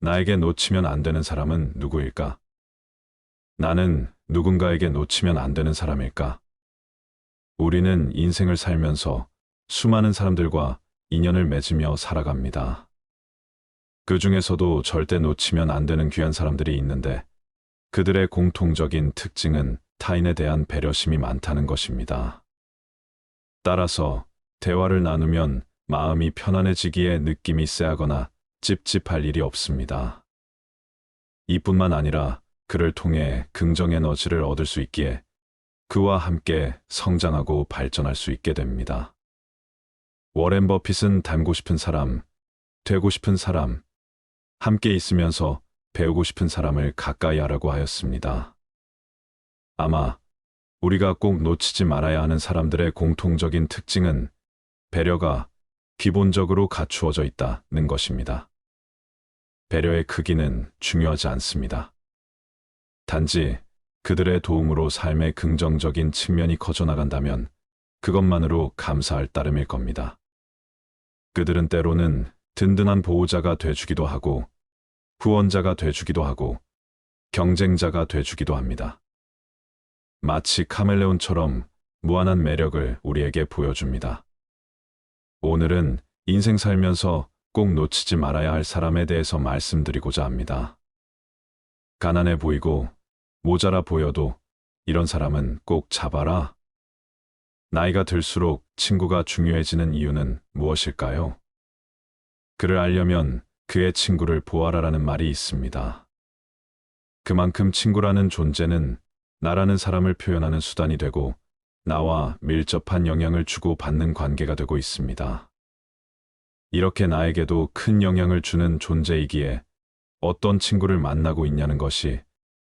나에게 놓치면 안 되는 사람은 누구일까? 나는 누군가에게 놓치면 안 되는 사람일까? 우리는 인생을 살면서 수많은 사람들과 인연을 맺으며 살아갑니다. 그 중에서도 절대 놓치면 안 되는 귀한 사람들이 있는데 그들의 공통적인 특징은 타인에 대한 배려심이 많다는 것입니다. 따라서 대화를 나누면 마음이 편안해지기에 느낌이 쎄하거나 찝찝할 일이 없습니다. 이뿐만 아니라 그를 통해 긍정 에너지를 얻을 수 있기에 그와 함께 성장하고 발전할 수 있게 됩니다. 워렌 버핏은 닮고 싶은 사람, 되고 싶은 사람, 함께 있으면서 배우고 싶은 사람을 가까이 하라고 하였습니다. 아마 우리가 꼭 놓치지 말아야 하는 사람들의 공통적인 특징은 배려가 기본적으로 갖추어져 있다는 것입니다. 배려의 크기는 중요하지 않습니다. 단지 그들의 도움으로 삶의 긍정적인 측면이 커져나간다면 그것만으로 감사할 따름일 겁니다. 그들은 때로는 든든한 보호자가 돼주기도 하고 후원자가 돼주기도 하고 경쟁자가 돼주기도 합니다. 마치 카멜레온처럼 무한한 매력을 우리에게 보여줍니다. 오늘은 인생 살면서 꼭 놓치지 말아야 할 사람에 대해서 말씀드리고자 합니다. 가난해 보이고 모자라 보여도 이런 사람은 꼭 잡아라. 나이가 들수록 친구가 중요해지는 이유는 무엇일까요? 그를 알려면 그의 친구를 보아라라는 말이 있습니다. 그만큼 친구라는 존재는 나라는 사람을 표현하는 수단이 되고 나와 밀접한 영향을 주고받는 관계가 되고 있습니다. 이렇게 나에게도 큰 영향을 주는 존재이기에 어떤 친구를 만나고 있냐는 것이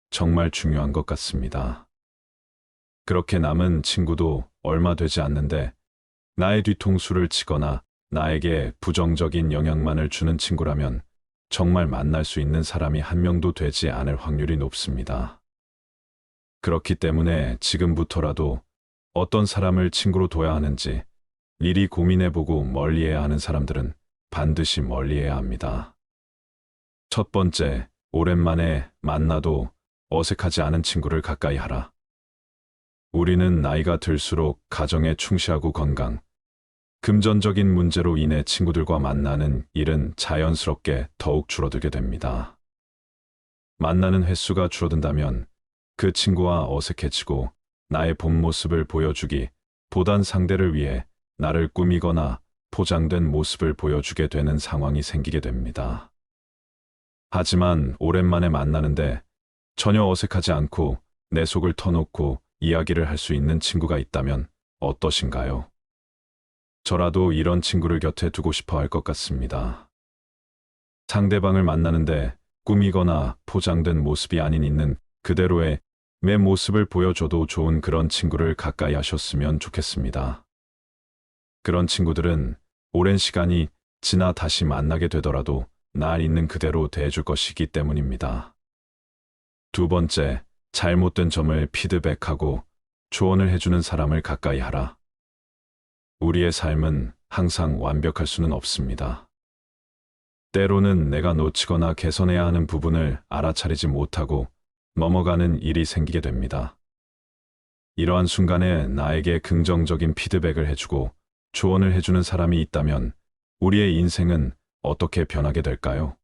정말 중요한 것 같습니다. 그렇게 남은 친구도 얼마 되지 않는데 나의 뒤통수를 치거나 나에게 부정적인 영향만을 주는 친구라면 정말 만날 수 있는 사람이 한 명도 되지 않을 확률이 높습니다. 그렇기 때문에 지금부터라도 어떤 사람을 친구로 둬야 하는지 미리 고민해보고 멀리해야 하는 사람들은 반드시 멀리해야 합니다. 첫 번째, 오랜만에 만나도 어색하지 않은 친구를 가까이 하라. 우리는 나이가 들수록 가정에 충실하고 건강, 금전적인 문제로 인해 친구들과 만나는 일은 자연스럽게 더욱 줄어들게 됩니다. 만나는 횟수가 줄어든다면 그 친구와 어색해지고 나의 본 모습을 보여주기 보단 상대를 위해 나를 꾸미거나 포장된 모습을 보여주게 되는 상황이 생기게 됩니다. 하지만 오랜만에 만나는데 전혀 어색하지 않고 내 속을 터놓고 이야기를 할 수 있는 친구가 있다면 어떠신가요? 저라도 이런 친구를 곁에 두고 싶어 할 것 같습니다. 상대방을 만나는데 꾸미거나 포장된 모습이 아닌 있는 그대로의 내 모습을 보여줘도 좋은 그런 친구를 가까이 하셨으면 좋겠습니다. 그런 친구들은 오랜 시간이 지나 다시 만나게 되더라도 나 있는 그대로 대해줄 것이기 때문입니다. 두 번째, 잘못된 점을 피드백하고 조언을 해주는 사람을 가까이 하라. 우리의 삶은 항상 완벽할 수는 없습니다. 때로는 내가 놓치거나 개선해야 하는 부분을 알아차리지 못하고 넘어가는 일이 생기게 됩니다. 이러한 순간에 나에게 긍정적인 피드백을 해주고 조언을 해주는 사람이 있다면 우리의 인생은 어떻게 변하게 될까요?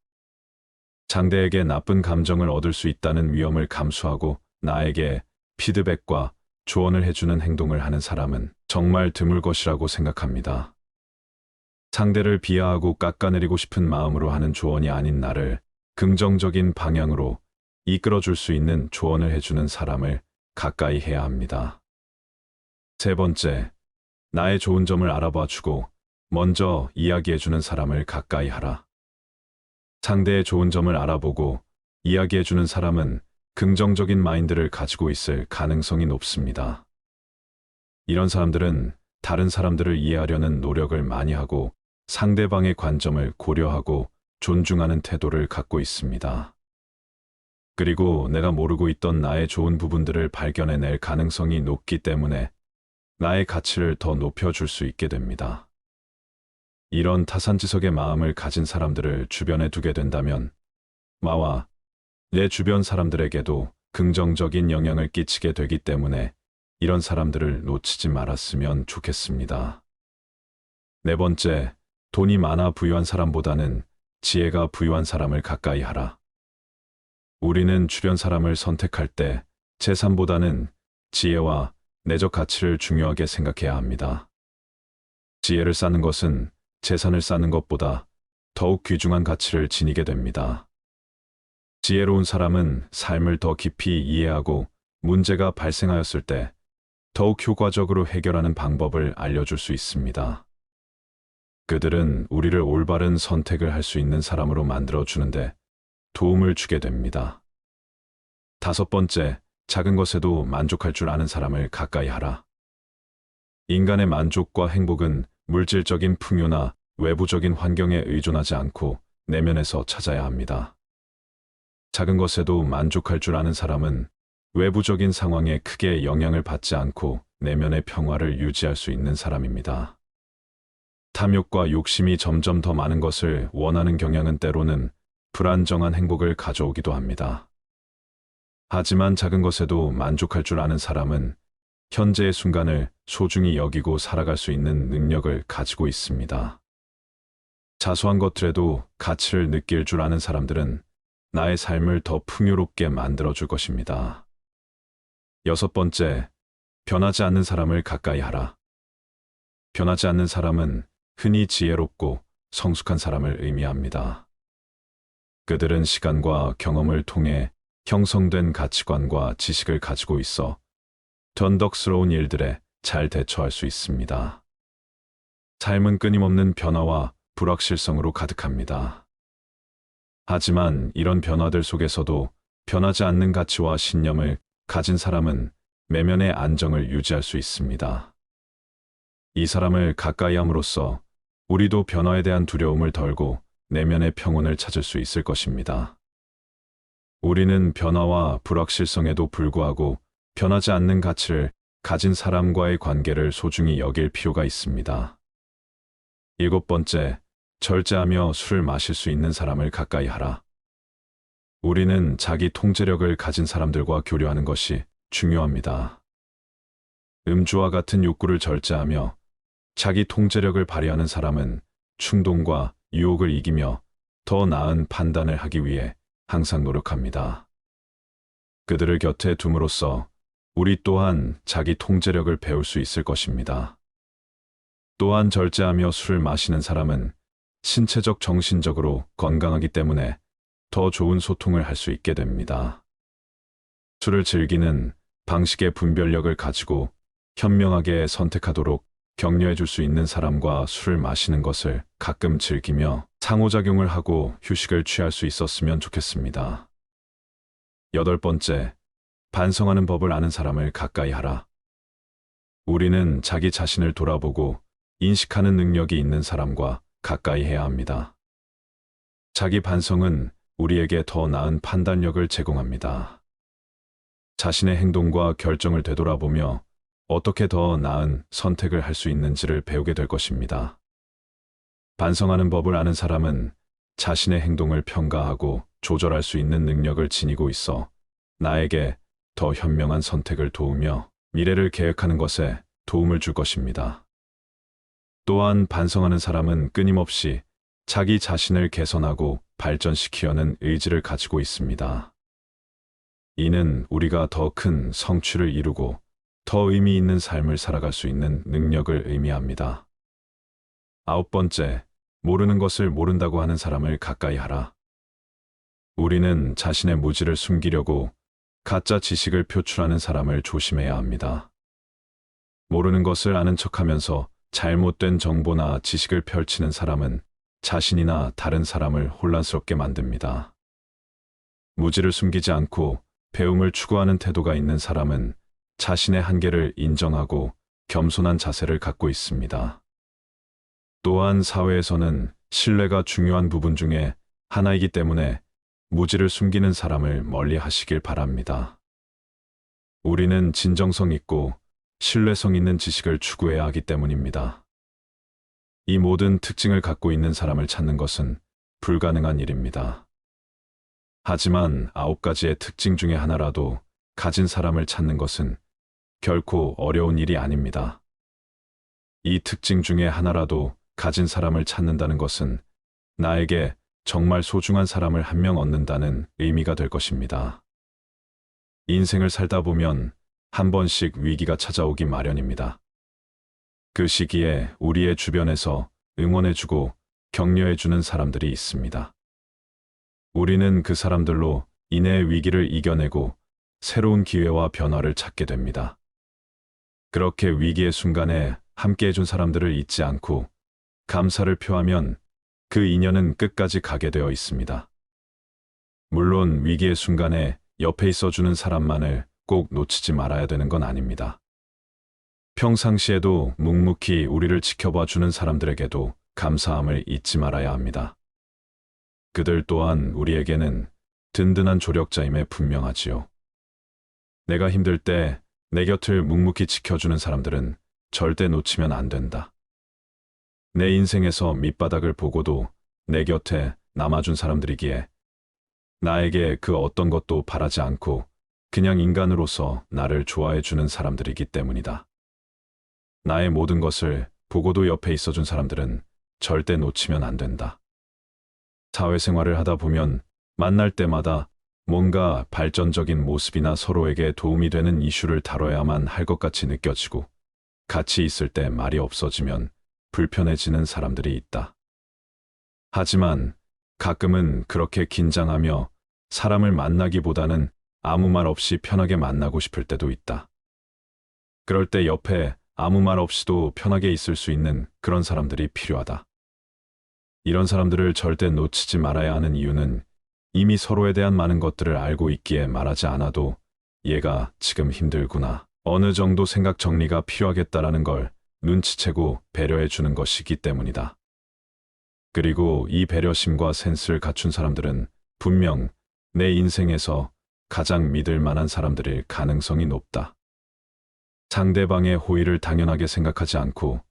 상대에게 나쁜 감정을 얻을 수 있다는 위험을 감수하고 나에게 피드백과 조언을 해주는 행동을 하는 사람은 정말 드물 것이라고 생각합니다. 상대를 비하하고 깎아내리고 싶은 마음으로 하는 조언이 아닌 나를 긍정적인 방향으로 이끌어줄 수 있는 조언을 해주는 사람을 가까이 해야 합니다. 세 번째, 나의 좋은 점을 알아봐주고 먼저 이야기해주는 사람을 가까이 하라. 상대의 좋은 점을 알아보고 이야기해주는 사람은 긍정적인 마인드를 가지고 있을 가능성이 높습니다. 이런 사람들은 다른 사람들을 이해하려는 노력을 많이 하고 상대방의 관점을 고려하고 존중하는 태도를 갖고 있습니다. 그리고 내가 모르고 있던 나의 좋은 부분들을 발견해낼 가능성이 높기 때문에 나의 가치를 더 높여줄 수 있게 됩니다. 이런 타산지석의 마음을 가진 사람들을 주변에 두게 된다면 마와 내 주변 사람들에게도 긍정적인 영향을 끼치게 되기 때문에 이런 사람들을 놓치지 말았으면 좋겠습니다. 네 번째, 돈이 많아 부유한 사람보다는 지혜가 부유한 사람을 가까이 하라. 우리는 주변 사람을 선택할 때 재산보다는 지혜와 내적 가치를 중요하게 생각해야 합니다. 지혜를 쌓는 것은 재산을 쌓는 것보다 더욱 귀중한 가치를 지니게 됩니다. 지혜로운 사람은 삶을 더 깊이 이해하고 문제가 발생하였을 때 더욱 효과적으로 해결하는 방법을 알려줄 수 있습니다. 그들은 우리를 올바른 선택을 할 수 있는 사람으로 만들어주는데 도움을 주게 됩니다. 다섯 번째, 작은 것에도 만족할 줄 아는 사람을 가까이 하라. 인간의 만족과 행복은 물질적인 풍요나 외부적인 환경에 의존하지 않고 내면에서 찾아야 합니다. 작은 것에도 만족할 줄 아는 사람은 외부적인 상황에 크게 영향을 받지 않고 내면의 평화를 유지할 수 있는 사람입니다. 탐욕과 욕심이 점점 더 많은 것을 원하는 경향은 때로는 불안정한 행복을 가져오기도 합니다. 하지만 작은 것에도 만족할 줄 아는 사람은 현재의 순간을 소중히 여기고 살아갈 수 있는 능력을 가지고 있습니다. 자소한 것들에도 가치를 느낄 줄 아는 사람들은 나의 삶을 더 풍요롭게 만들어줄 것입니다. 여섯 번째, 변하지 않는 사람을 가까이 하라. 변하지 않는 사람은 흔히 지혜롭고 성숙한 사람을 의미합니다. 그들은 시간과 경험을 통해 형성된 가치관과 지식을 가지고 있어 변덕스러운 일들에 잘 대처할 수 있습니다. 삶은 끊임없는 변화와 불확실성으로 가득합니다. 하지만 이런 변화들 속에서도 변하지 않는 가치와 신념을 가진 사람은 내면의 안정을 유지할 수 있습니다. 이 사람을 가까이 함으로써 우리도 변화에 대한 두려움을 덜고 내면의 평온을 찾을 수 있을 것입니다. 우리는 변화와 불확실성에도 불구하고 변하지 않는 가치를 가진 사람과의 관계를 소중히 여길 필요가 있습니다. 일곱 번째, 절제하며 술을 마실 수 있는 사람을 가까이 하라. 우리는 자기 통제력을 가진 사람들과 교류하는 것이 중요합니다. 음주와 같은 욕구를 절제하며 자기 통제력을 발휘하는 사람은 충동과 유혹을 이기며 더 나은 판단을 하기 위해 항상 노력합니다. 그들을 곁에 둠으로써 우리 또한 자기 통제력을 배울 수 있을 것입니다. 또한 절제하며 술을 마시는 사람은 신체적 정신적으로 건강하기 때문에 더 좋은 소통을 할 수 있게 됩니다. 술을 즐기는 방식의 분별력을 가지고 현명하게 선택하도록 격려해 줄 수 있는 사람과 술을 마시는 것을 가끔 즐기며 상호작용을 하고 휴식을 취할 수 있었으면 좋겠습니다. 여덟 번째, 반성하는 법을 아는 사람을 가까이 하라. 우리는 자기 자신을 돌아보고 인식하는 능력이 있는 사람과 가까이 해야 합니다. 자기 반성은 우리에게 더 나은 판단력을 제공합니다. 자신의 행동과 결정을 되돌아보며 어떻게 더 나은 선택을 할 수 있는지를 배우게 될 것입니다. 반성하는 법을 아는 사람은 자신의 행동을 평가하고 조절할 수 있는 능력을 지니고 있어 나에게 더 현명한 선택을 도우며 미래를 계획하는 것에 도움을 줄 것입니다. 또한 반성하는 사람은 끊임없이 자기 자신을 개선하고 발전시키려는 의지를 가지고 있습니다. 이는 우리가 더 큰 성취를 이루고 더 의미 있는 삶을 살아갈 수 있는 능력을 의미합니다. 아홉 번째, 모르는 것을 모른다고 하는 사람을 가까이 하라. 우리는 자신의 무지를 숨기려고 가짜 지식을 표출하는 사람을 조심해야 합니다. 모르는 것을 아는 척하면서 잘못된 정보나 지식을 펼치는 사람은 자신이나 다른 사람을 혼란스럽게 만듭니다. 무지를 숨기지 않고 배움을 추구하는 태도가 있는 사람은 자신의 한계를 인정하고 겸손한 자세를 갖고 있습니다. 또한 사회에서는 신뢰가 중요한 부분 중에 하나이기 때문에 무지를 숨기는 사람을 멀리 하시길 바랍니다. 우리는 진정성 있고 신뢰성 있는 지식을 추구해야 하기 때문입니다. 이 모든 특징을 갖고 있는 사람을 찾는 것은 불가능한 일입니다. 하지만 9가지의 특징 중에 하나라도 가진 사람을 찾는 것은 결코 어려운 일이 아닙니다. 이 특징 중에 하나라도 가진 사람을 찾는다는 것은 나에게 정말 소중한 사람을 한 명 얻는다는 의미가 될 것입니다. 인생을 살다 보면 한 번씩 위기가 찾아오기 마련입니다. 그 시기에 우리의 주변에서 응원해주고 격려해주는 사람들이 있습니다. 우리는 그 사람들로 인해 위기를 이겨내고 새로운 기회와 변화를 찾게 됩니다. 그렇게 위기의 순간에 함께해준 사람들을 잊지 않고 감사를 표하면 그 인연은 끝까지 가게 되어 있습니다. 물론 위기의 순간에 옆에 있어주는 사람만을 꼭 놓치지 말아야 되는 건 아닙니다. 평상시에도 묵묵히 우리를 지켜봐 주는 사람들에게도 감사함을 잊지 말아야 합니다. 그들 또한 우리에게는 든든한 조력자임에 분명하지요. 내가 힘들 때 내 곁을 묵묵히 지켜주는 사람들은 절대 놓치면 안 된다. 내 인생에서 밑바닥을 보고도 내 곁에 남아준 사람들이기에 나에게 그 어떤 것도 바라지 않고 그냥 인간으로서 나를 좋아해 주는 사람들이기 때문이다. 나의 모든 것을 보고도 옆에 있어준 사람들은 절대 놓치면 안 된다. 사회생활을 하다 보면 만날 때마다 뭔가 발전적인 모습이나 서로에게 도움이 되는 이슈를 다뤄야만 할 것 같이 느껴지고 같이 있을 때 말이 없어지면 불편해지는 사람들이 있다. 하지만 가끔은 그렇게 긴장하며 사람을 만나기보다는 아무 말 없이 편하게 만나고 싶을 때도 있다. 그럴 때 옆에 아무 말 없이도 편하게 있을 수 있는 그런 사람들이 필요하다. 이런 사람들을 절대 놓치지 말아야 하는 이유는 이미 서로에 대한 많은 것들을 알고 있기에 말하지 않아도 얘가 지금 힘들구나, 어느 정도 생각 정리가 필요하겠다라는 걸 눈치채고 배려해 주는 것이기 때문이다. 그리고 이 배려심과 센스를 갖춘 사람들은 분명 내 인생에서 가장 믿을 만한 사람들일 가능성이 높다. 상대방의 호의를 당연하게 생각하지 않고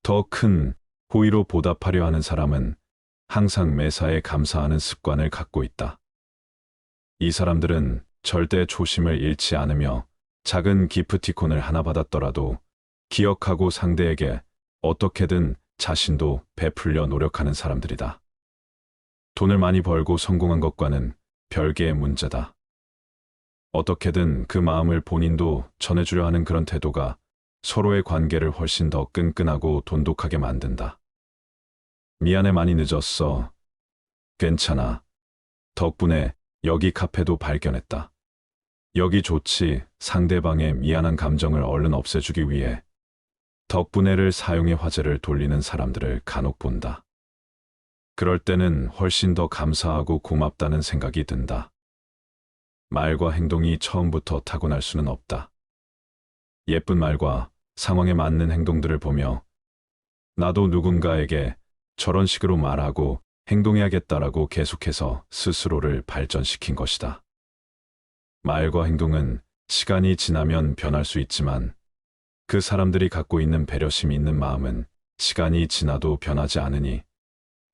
더 큰 호의로 보답하려 하는 사람은 항상 매사에 감사하는 습관을 갖고 있다. 이 사람들은 절대 초심을 잃지 않으며 작은 기프티콘을 하나 받았더라도 기억하고 상대에게 어떻게든 자신도 베풀려 노력하는 사람들이다. 돈을 많이 벌고 성공한 것과는 별개의 문제다. 어떻게든 그 마음을 본인도 전해주려 하는 그런 태도가 서로의 관계를 훨씬 더 끈끈하고 돈독하게 만든다. 미안해, 많이 늦었어. 괜찮아. 덕분에 여기 카페도 발견했다. 여기 좋지. 상대방의 미안한 감정을 얼른 없애주기 위해 덕분에를 사용해 화제를 돌리는 사람들을 간혹 본다. 그럴 때는 훨씬 더 감사하고 고맙다는 생각이 든다. 말과 행동이 처음부터 타고날 수는 없다. 예쁜 말과 상황에 맞는 행동들을 보며 나도 누군가에게 저런 식으로 말하고 행동해야겠다라고 계속해서 스스로를 발전시킨 것이다. 말과 행동은 시간이 지나면 변할 수 있지만 그 사람들이 갖고 있는 배려심이 있는 마음은 시간이 지나도 변하지 않으니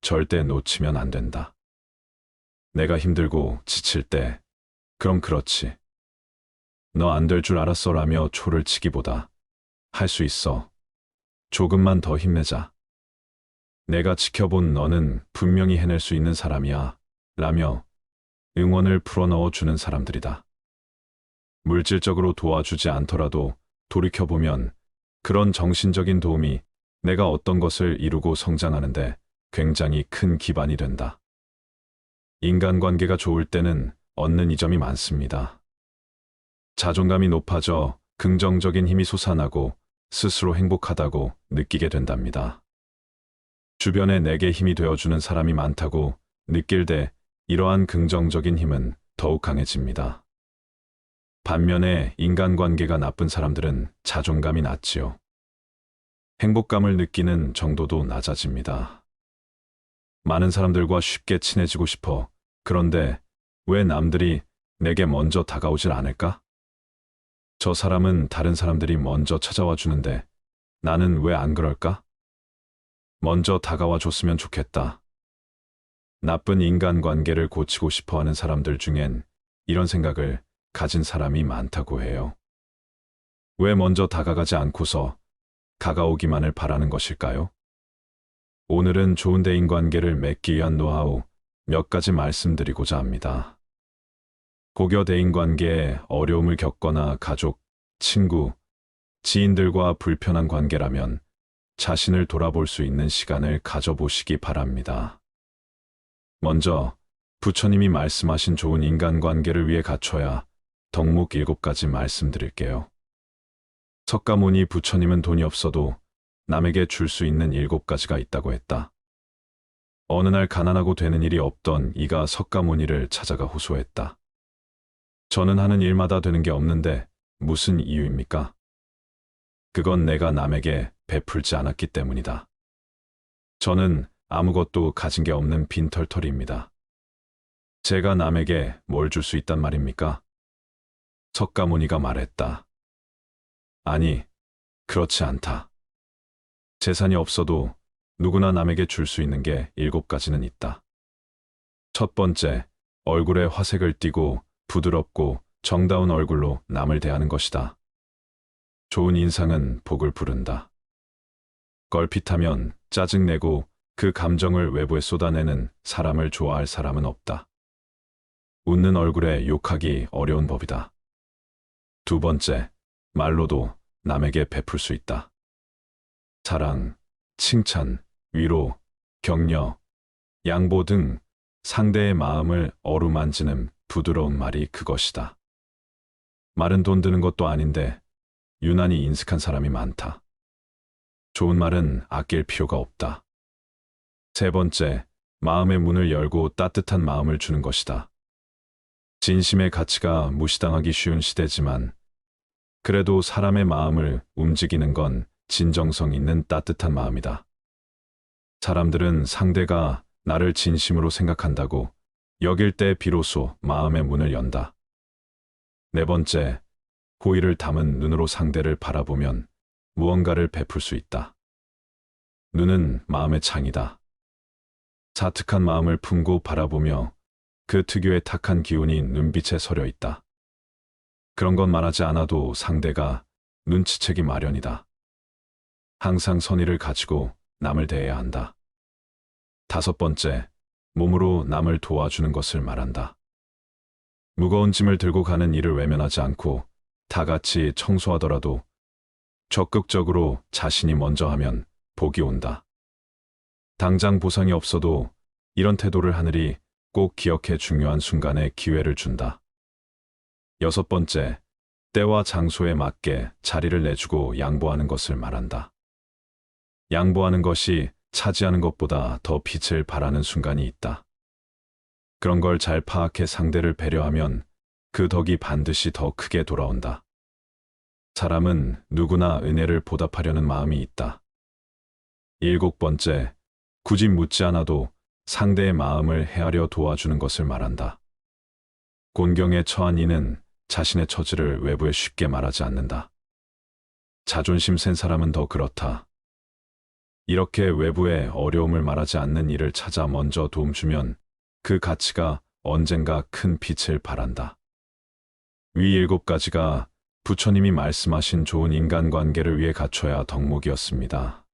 절대 놓치면 안 된다. 내가 힘들고 지칠 때 그럼 그렇지. 너 안 될 줄 알았어라며 초를 치기보다 할 수 있어. 조금만 더 힘내자. 내가 지켜본 너는 분명히 해낼 수 있는 사람이야. 라며 응원을 풀어넣어 주는 사람들이다. 물질적으로 도와주지 않더라도 돌이켜보면 그런 정신적인 도움이 내가 어떤 것을 이루고 성장하는데 굉장히 큰 기반이 된다. 인간관계가 좋을 때는 얻는 이점이 많습니다. 자존감이 높아져 긍정적인 힘이 솟아나고 스스로 행복하다고 느끼게 된답니다. 주변에 내게 힘이 되어주는 사람이 많다고 느낄 때 이러한 긍정적인 힘은 더욱 강해집니다. 반면에 인간관계가 나쁜 사람들은 자존감이 낮지요. 행복감을 느끼는 정도도 낮아집니다. 많은 사람들과 쉽게 친해지고 싶어. 그런데 왜 남들이 내게 먼저 다가오질 않을까? 저 사람은 다른 사람들이 먼저 찾아와 주는데 나는 왜 안 그럴까? 먼저 다가와 줬으면 좋겠다. 나쁜 인간관계를 고치고 싶어 하는 사람들 중엔 이런 생각을 가진 사람이 많다고 해요. 왜 먼저 다가가지 않고서 다가오기만을 바라는 것일까요? 오늘은 좋은 대인관계를 맺기 위한 노하우 몇 가지 말씀드리고자 합니다. 고교 대인관계에 어려움을 겪거나 가족, 친구, 지인들과 불편한 관계라면 자신을 돌아볼 수 있는 시간을 가져보시기 바랍니다. 먼저 부처님이 말씀하신 좋은 인간관계를 위해 갖춰야 덕목 7가지 말씀드릴게요. 석가모니 부처님은 돈이 없어도 남에게 줄 수 있는 7가지가 있다고 했다. 어느 날 가난하고 되는 일이 없던 이가 석가모니를 찾아가 호소했다. 저는 하는 일마다 되는 게 없는데 무슨 이유입니까? 그건 내가 남에게 베풀지 않았기 때문이다. 저는 아무것도 가진 게 없는 빈털터리입니다. 제가 남에게 뭘 줄 수 있단 말입니까? 석가모니가 말했다. 아니, 그렇지 않다. 재산이 없어도 누구나 남에게 줄 수 있는 게 7가지는 있다. 첫 번째, 얼굴에 화색을 띠고 부드럽고 정다운 얼굴로 남을 대하는 것이다. 좋은 인상은 복을 부른다. 걸핏하면 짜증내고 그 감정을 외부에 쏟아내는 사람을 좋아할 사람은 없다. 웃는 얼굴에 욕하기 어려운 법이다. 두 번째, 말로도 남에게 베풀 수 있다. 사랑, 칭찬, 위로, 격려, 양보 등 상대의 마음을 어루만지는 부드러운 말이 그것이다. 말은 돈 드는 것도 아닌데 유난히 인색한 사람이 많다. 좋은 말은 아낄 필요가 없다. 세 번째, 마음의 문을 열고 따뜻한 마음을 주는 것이다. 진심의 가치가 무시당하기 쉬운 시대지만 그래도 사람의 마음을 움직이는 건 진정성 있는 따뜻한 마음이다. 사람들은 상대가 나를 진심으로 생각한다고 여길 때 비로소 마음의 문을 연다. 네 번째, 호의를 담은 눈으로 상대를 바라보면 무언가를 베풀 수 있다. 눈은 마음의 창이다. 사특한 마음을 품고 바라보며 그 특유의 탁한 기운이 눈빛에 서려 있다. 그런 건 말하지 않아도 상대가 눈치채기 마련이다. 항상 선의를 가지고 남을 대해야 한다. 다섯 번째, 몸으로 남을 도와주는 것을 말한다. 무거운 짐을 들고 가는 일을 외면하지 않고 다 같이 청소하더라도 적극적으로 자신이 먼저 하면 복이 온다. 당장 보상이 없어도 이런 태도를 하늘이 꼭 기억해 중요한 순간에 기회를 준다. 여섯 번째, 때와 장소에 맞게 자리를 내주고 양보하는 것을 말한다. 양보하는 것이 차지하는 것보다 더 빛을 발하는 순간이 있다. 그런 걸 잘 파악해 상대를 배려하면 그 덕이 반드시 더 크게 돌아온다. 사람은 누구나 은혜를 보답하려는 마음이 있다. 7번째, 굳이 묻지 않아도 상대의 마음을 헤아려 도와주는 것을 말한다. 곤경에 처한 이는 자신의 처지를 외부에 쉽게 말하지 않는다. 자존심 센 사람은 더 그렇다. 이렇게 외부에 어려움을 말하지 않는 이를 찾아 먼저 도움 주면 그 가치가 언젠가 큰 빛을 발한다. 위 7가지가 부처님이 말씀하신 좋은 인간관계를 위해 갖춰야 덕목이었습니다.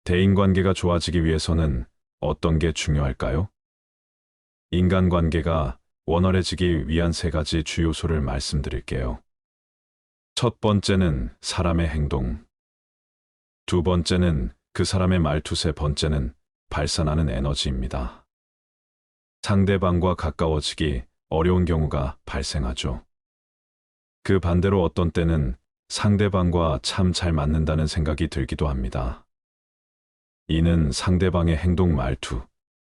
대인관계가 좋아지기 위해서는 어떤 게 중요할까요? 인간관계가 원활해지기 위한 3가지 주요소를 말씀드릴게요. 첫 번째는 사람의 행동. 두 번째는 그 사람의 말투, 세 번째는 발산하는 에너지입니다. 상대방과 가까워지기 어려운 경우가 발생하죠. 그 반대로 어떤 때는 상대방과 참 잘 맞는다는 생각이 들기도 합니다. 이는 상대방의 행동, 말투,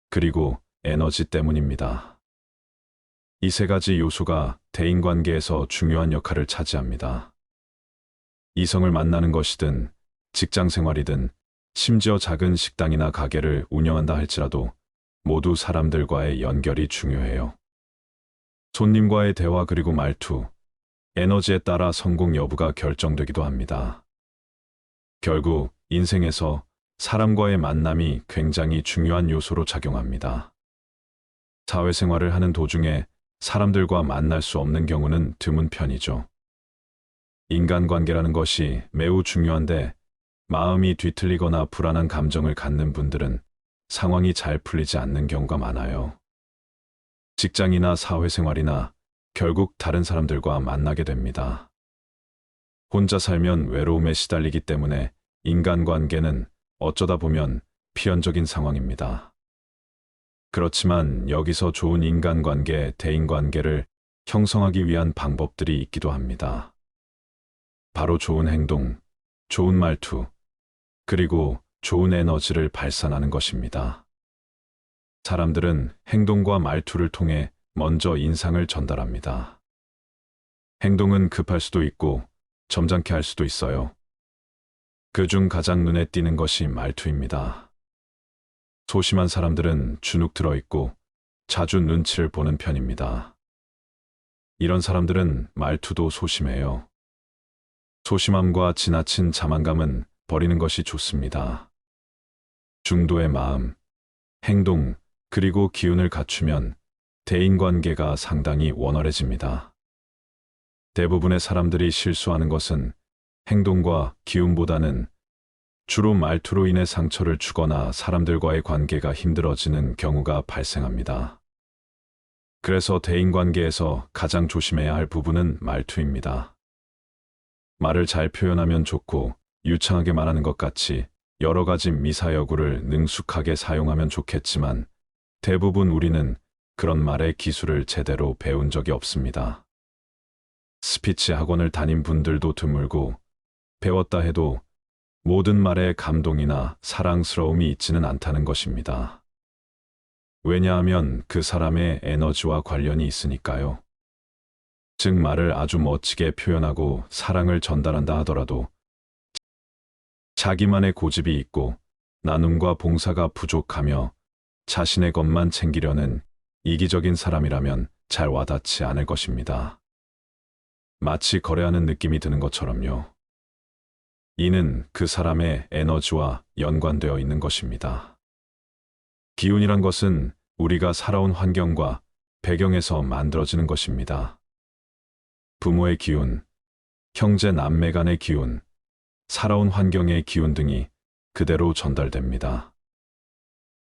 그리고 에너지 때문입니다. 이 3가지 요소가 대인관계에서 중요한 역할을 차지합니다. 이성을 만나는 것이든 직장 생활이든 심지어 작은 식당이나 가게를 운영한다 할지라도 모두 사람들과의 연결이 중요해요. 손님과의 대화 그리고 말투, 에너지에 따라 성공 여부가 결정되기도 합니다. 결국 인생에서 사람과의 만남이 굉장히 중요한 요소로 작용합니다. 사회생활을 하는 도중에 사람들과 만날 수 없는 경우는 드문 편이죠. 인간관계라는 것이 매우 중요한데 마음이 뒤틀리거나 불안한 감정을 갖는 분들은 상황이 잘 풀리지 않는 경우가 많아요. 직장이나 사회생활이나 결국 다른 사람들과 만나게 됩니다. 혼자 살면 외로움에 시달리기 때문에 인간관계는 어쩌다 보면 필연적인 상황입니다. 그렇지만 여기서 좋은 인간관계, 대인관계를 형성하기 위한 방법들이 있기도 합니다. 바로 좋은 행동, 좋은 말투, 그리고 좋은 에너지를 발산하는 것입니다. 사람들은 행동과 말투를 통해 먼저 인상을 전달합니다. 행동은 급할 수도 있고 점잖게 할 수도 있어요. 그중 가장 눈에 띄는 것이 말투입니다. 소심한 사람들은 주눅 들어 있고 자주 눈치를 보는 편입니다. 이런 사람들은 말투도 소심해요. 소심함과 지나친 자만감은 버리는 것이 좋습니다. 중도의 마음, 행동, 그리고 기운을 갖추면 대인관계가 상당히 원활해집니다. 대부분의 사람들이 실수하는 것은 행동과 기운보다는 주로 말투로 인해 상처를 주거나 사람들과의 관계가 힘들어지는 경우가 발생합니다. 그래서 대인관계에서 가장 조심해야 할 부분은 말투입니다. 말을 잘 표현하면 좋고 유창하게 말하는 것 같이 여러 가지 미사여구를 능숙하게 사용하면 좋겠지만 대부분 우리는 그런 말의 기술을 제대로 배운 적이 없습니다. 스피치 학원을 다닌 분들도 드물고 배웠다 해도 모든 말에 감동이나 사랑스러움이 있지는 않다는 것입니다. 왜냐하면 그 사람의 에너지와 관련이 있으니까요. 즉 말을 아주 멋지게 표현하고 사랑을 전달한다 하더라도 자기만의 고집이 있고 나눔과 봉사가 부족하며 자신의 것만 챙기려는 이기적인 사람이라면 잘 와닿지 않을 것입니다. 마치 거래하는 느낌이 드는 것처럼요. 이는 그 사람의 에너지와 연관되어 있는 것입니다. 기운이란 것은 우리가 살아온 환경과 배경에서 만들어지는 것입니다. 부모의 기운, 형제 남매 간의 기운, 살아온 환경의 기운 등이 그대로 전달됩니다.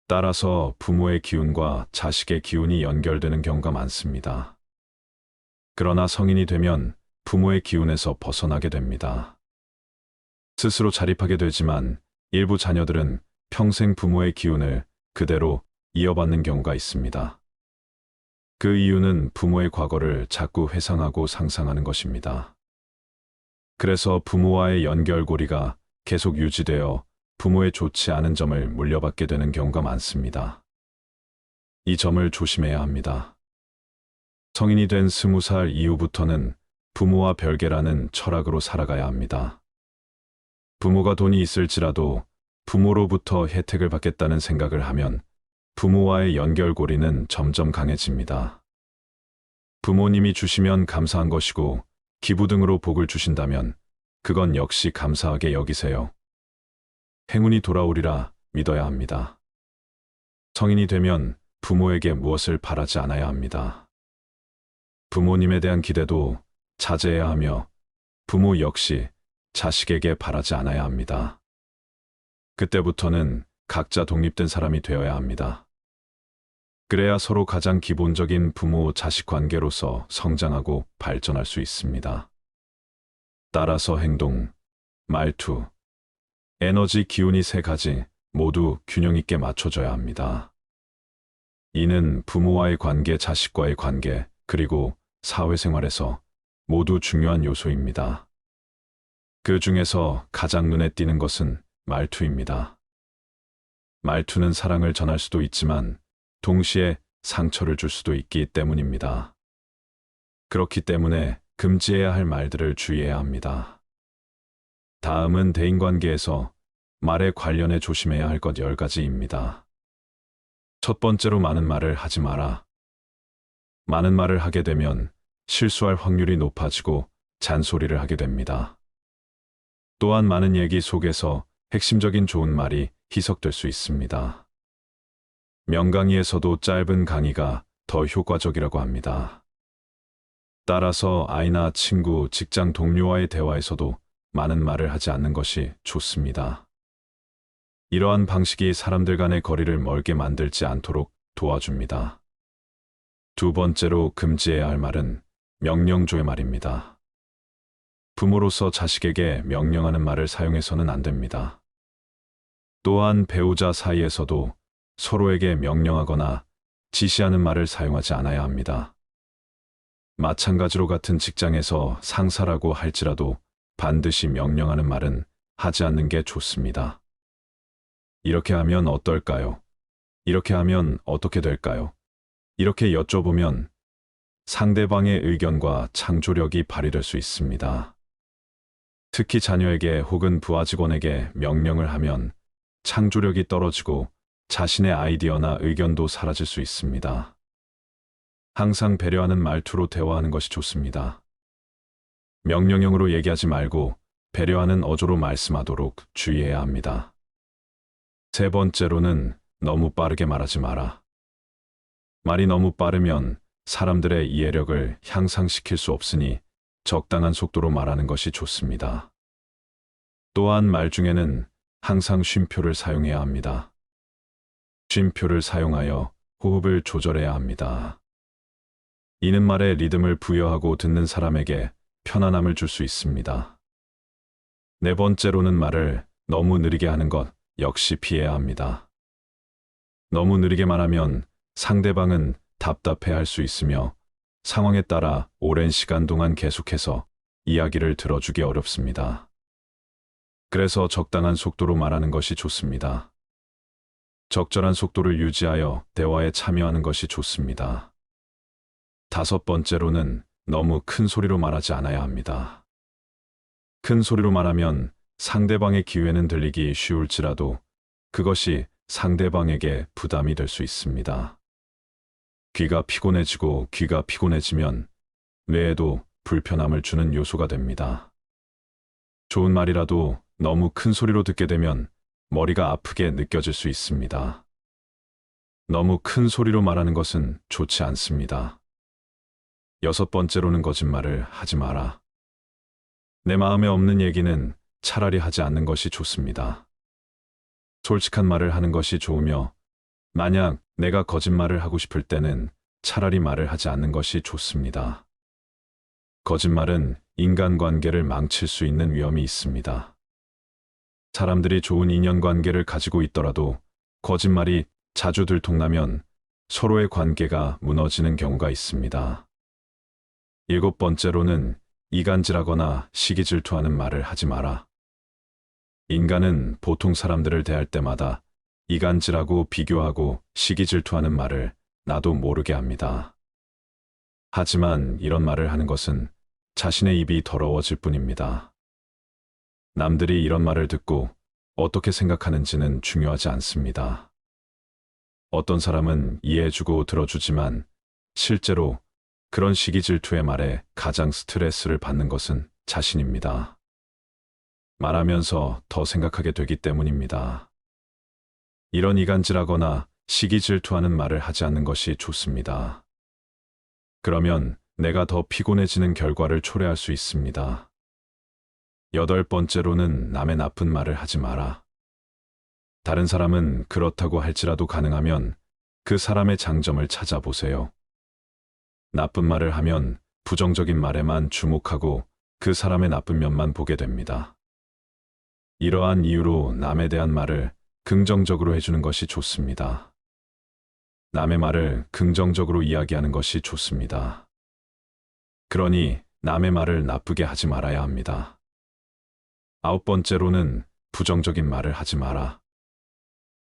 따라서 부모의 기운과 자식의 기운이 연결되는 경우가 많습니다. 그러나 성인이 되면 부모의 기운에서 벗어나게 됩니다. 스스로 자립하게 되지만 일부 자녀들은 평생 부모의 기운을 그대로 이어받는 경우가 있습니다. 그 이유는 부모의 과거를 자꾸 회상하고 상상하는 것입니다. 그래서 부모와의 연결고리가 계속 유지되어 부모의 좋지 않은 점을 물려받게 되는 경우가 많습니다. 이 점을 조심해야 합니다. 성인이 된 20살 이후부터는 부모와 별개라는 철학으로 살아가야 합니다. 부모가 돈이 있을지라도 부모로부터 혜택을 받겠다는 생각을 하면 부모와의 연결고리는 점점 강해집니다. 부모님이 주시면 감사한 것이고 기부 등으로 복을 주신다면 그건 역시 감사하게 여기세요. 행운이 돌아오리라 믿어야 합니다. 성인이 되면 부모에게 무엇을 바라지 않아야 합니다. 부모님에 대한 기대도 자제해야 하며 부모 역시 자식에게 바라지 않아야 합니다. 그때부터는 각자 독립된 사람이 되어야 합니다. 그래야 서로 가장 기본적인 부모-자식 관계로서 성장하고 발전할 수 있습니다. 따라서 행동, 말투, 에너지, 기운이 세 가지 모두 균형 있게 맞춰져야 합니다. 이는 부모와의 관계, 자식과의 관계, 그리고 사회생활에서 모두 중요한 요소입니다. 그 중에서 가장 눈에 띄는 것은 말투입니다. 말투는 사랑을 전할 수도 있지만 동시에 상처를 줄 수도 있기 때문입니다. 그렇기 때문에 금지해야 할 말들을 주의해야 합니다. 다음은 대인관계에서 말에 관련해 조심해야 할 것 10가지입니다. 첫 번째로 많은 말을 하지 마라. 많은 말을 하게 되면 실수할 확률이 높아지고 잔소리를 하게 됩니다. 또한 많은 얘기 속에서 핵심적인 좋은 말이 희석될 수 있습니다. 명강의에서도 짧은 강의가 더 효과적이라고 합니다. 따라서 아이나 친구, 직장 동료와의 대화에서도 많은 말을 하지 않는 것이 좋습니다. 이러한 방식이 사람들 간의 거리를 멀게 만들지 않도록 도와줍니다. 두 번째로 금지해야 할 말은 명령조의 말입니다. 부모로서 자식에게 명령하는 말을 사용해서는 안 됩니다. 또한 배우자 사이에서도 서로에게 명령하거나 지시하는 말을 사용하지 않아야 합니다. 마찬가지로 같은 직장에서 상사라고 할지라도 반드시 명령하는 말은 하지 않는 게 좋습니다. 이렇게 하면 어떨까요? 이렇게 하면 어떻게 될까요? 이렇게 여쭤보면 상대방의 의견과 창조력이 발휘될 수 있습니다. 특히 자녀에게 혹은 부하 직원에게 명령을 하면 창조력이 떨어지고 자신의 아이디어나 의견도 사라질 수 있습니다. 항상 배려하는 말투로 대화하는 것이 좋습니다. 명령형으로 얘기하지 말고 배려하는 어조로 말씀하도록 주의해야 합니다. 세 번째로는 너무 빠르게 말하지 마라. 말이 너무 빠르면 사람들의 이해력을 향상시킬 수 없으니 적당한 속도로 말하는 것이 좋습니다. 또한 말 중에는 항상 쉼표를 사용해야 합니다. 쉼표를 사용하여 호흡을 조절해야 합니다. 이는 말에 리듬을 부여하고 듣는 사람에게 편안함을 줄 수 있습니다. 네 번째로는 말을 너무 느리게 하는 것 역시 피해야 합니다. 너무 느리게 말하면 상대방은 답답해할 수 있으며 상황에 따라 오랜 시간 동안 계속해서 이야기를 들어주기 어렵습니다. 그래서 적당한 속도로 말하는 것이 좋습니다. 적절한 속도를 유지하여 대화에 참여하는 것이 좋습니다. 다섯 번째로는 너무 큰 소리로 말하지 않아야 합니다. 큰 소리로 말하면 상대방의 귀에는 들리기 쉬울지라도 그것이 상대방에게 부담이 될 수 있습니다. 귀가 피곤해지면 뇌에도 불편함을 주는 요소가 됩니다. 좋은 말이라도 너무 큰 소리로 듣게 되면 머리가 아프게 느껴질 수 있습니다. 너무 큰 소리로 말하는 것은 좋지 않습니다. 여섯 번째로는 거짓말을 하지 마라. 내 마음에 없는 얘기는 차라리 하지 않는 것이 좋습니다. 솔직한 말을 하는 것이 좋으며 만약 내가 거짓말을 하고 싶을 때는 차라리 말을 하지 않는 것이 좋습니다. 거짓말은 인간관계를 망칠 수 있는 위험이 있습니다. 사람들이 좋은 인연관계를 가지고 있더라도 거짓말이 자주 들통나면 서로의 관계가 무너지는 경우가 있습니다. 일곱 번째로는 이간질하거나 시기 질투하는 말을 하지 마라. 인간은 보통 사람들을 대할 때마다 이간질하고 비교하고 시기 질투하는 말을 나도 모르게 합니다. 하지만 이런 말을 하는 것은 자신의 입이 더러워질 뿐입니다. 남들이 이런 말을 듣고 어떻게 생각하는지는 중요하지 않습니다. 어떤 사람은 이해해주고 들어주지만 실제로 그런 시기 질투의 말에 가장 스트레스를 받는 것은 자신입니다. 말하면서 더 생각하게 되기 때문입니다. 이런 이간질하거나 시기 질투하는 말을 하지 않는 것이 좋습니다. 그러면 내가 더 피곤해지는 결과를 초래할 수 있습니다. 여덟 번째로는 남의 나쁜 말을 하지 마라. 다른 사람은 그렇다고 할지라도 가능하면 그 사람의 장점을 찾아보세요. 나쁜 말을 하면 부정적인 말에만 주목하고 그 사람의 나쁜 면만 보게 됩니다. 이러한 이유로 남에 대한 말을 긍정적으로 해주는 것이 좋습니다. 남의 말을 긍정적으로 이야기하는 것이 좋습니다. 그러니 남의 말을 나쁘게 하지 말아야 합니다. 아홉 번째로는 부정적인 말을 하지 마라.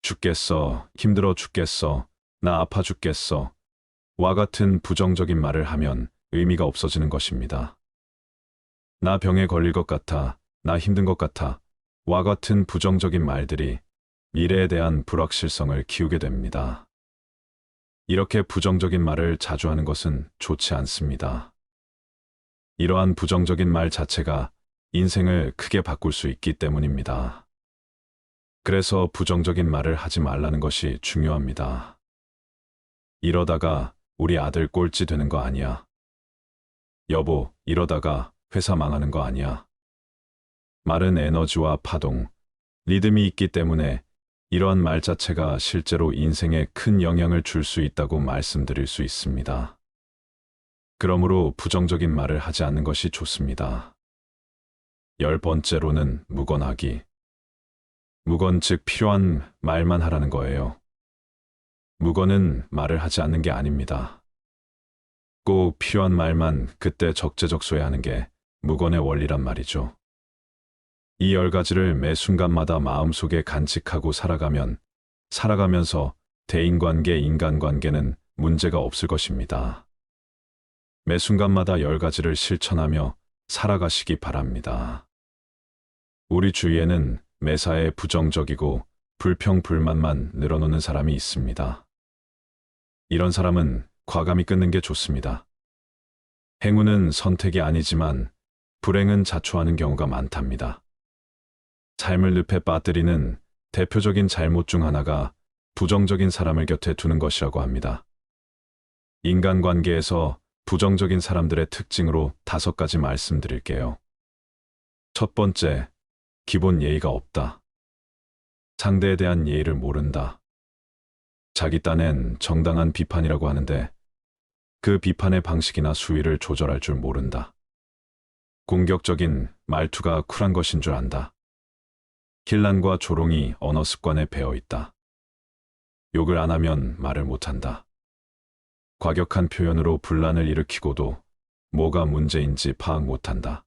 죽겠어, 힘들어 죽겠어, 나 아파 죽겠어. 와 같은 부정적인 말을 하면 의미가 없어지는 것입니다. 나 병에 걸릴 것 같아, 나 힘든 것 같아. 와 같은 부정적인 말들이 미래에 대한 불확실성을 키우게 됩니다. 이렇게 부정적인 말을 자주 하는 것은 좋지 않습니다. 이러한 부정적인 말 자체가 인생을 크게 바꿀 수 있기 때문입니다. 그래서 부정적인 말을 하지 말라는 것이 중요합니다. 이러다가 우리 아들 꼴찌 되는 거 아니야. 여보, 이러다가 회사 망하는 거 아니야. 말은 에너지와 파동, 리듬이 있기 때문에 이러한 말 자체가 실제로 인생에 큰 영향을 줄 수 있다고 말씀드릴 수 있습니다. 그러므로 부정적인 말을 하지 않는 것이 좋습니다. 10번째로는 묵언하기. 묵언 즉 필요한 말만 하라는 거예요. 묵언은 말을 하지 않는 게 아닙니다. 꼭 필요한 말만 그때 적재적소에 하는 게 묵언의 원리란 말이죠. 이 10가지를 매 순간마다 마음속에 간직하고 살아가면서 대인관계, 인간관계는 문제가 없을 것입니다. 매 순간마다 10가지를 실천하며 살아가시기 바랍니다. 우리 주위에는 매사에 부정적이고 불평불만만 늘어놓는 사람이 있습니다. 이런 사람은 과감히 끊는 게 좋습니다. 행운은 선택이 아니지만 불행은 자초하는 경우가 많답니다. 삶을 늪에 빠뜨리는 대표적인 잘못 중 하나가 부정적인 사람을 곁에 두는 것이라고 합니다. 인간관계에서 부정적인 사람들의 특징으로 5가지 말씀드릴게요. 첫 번째, 기본 예의가 없다. 상대에 대한 예의를 모른다. 자기 딴엔 정당한 비판이라고 하는데 그 비판의 방식이나 수위를 조절할 줄 모른다. 공격적인 말투가 쿨한 것인 줄 안다. 길란과 조롱이 언어 습관에 배어 있다. 욕을 안 하면 말을 못한다. 과격한 표현으로 분란을 일으키고도 뭐가 문제인지 파악 못한다.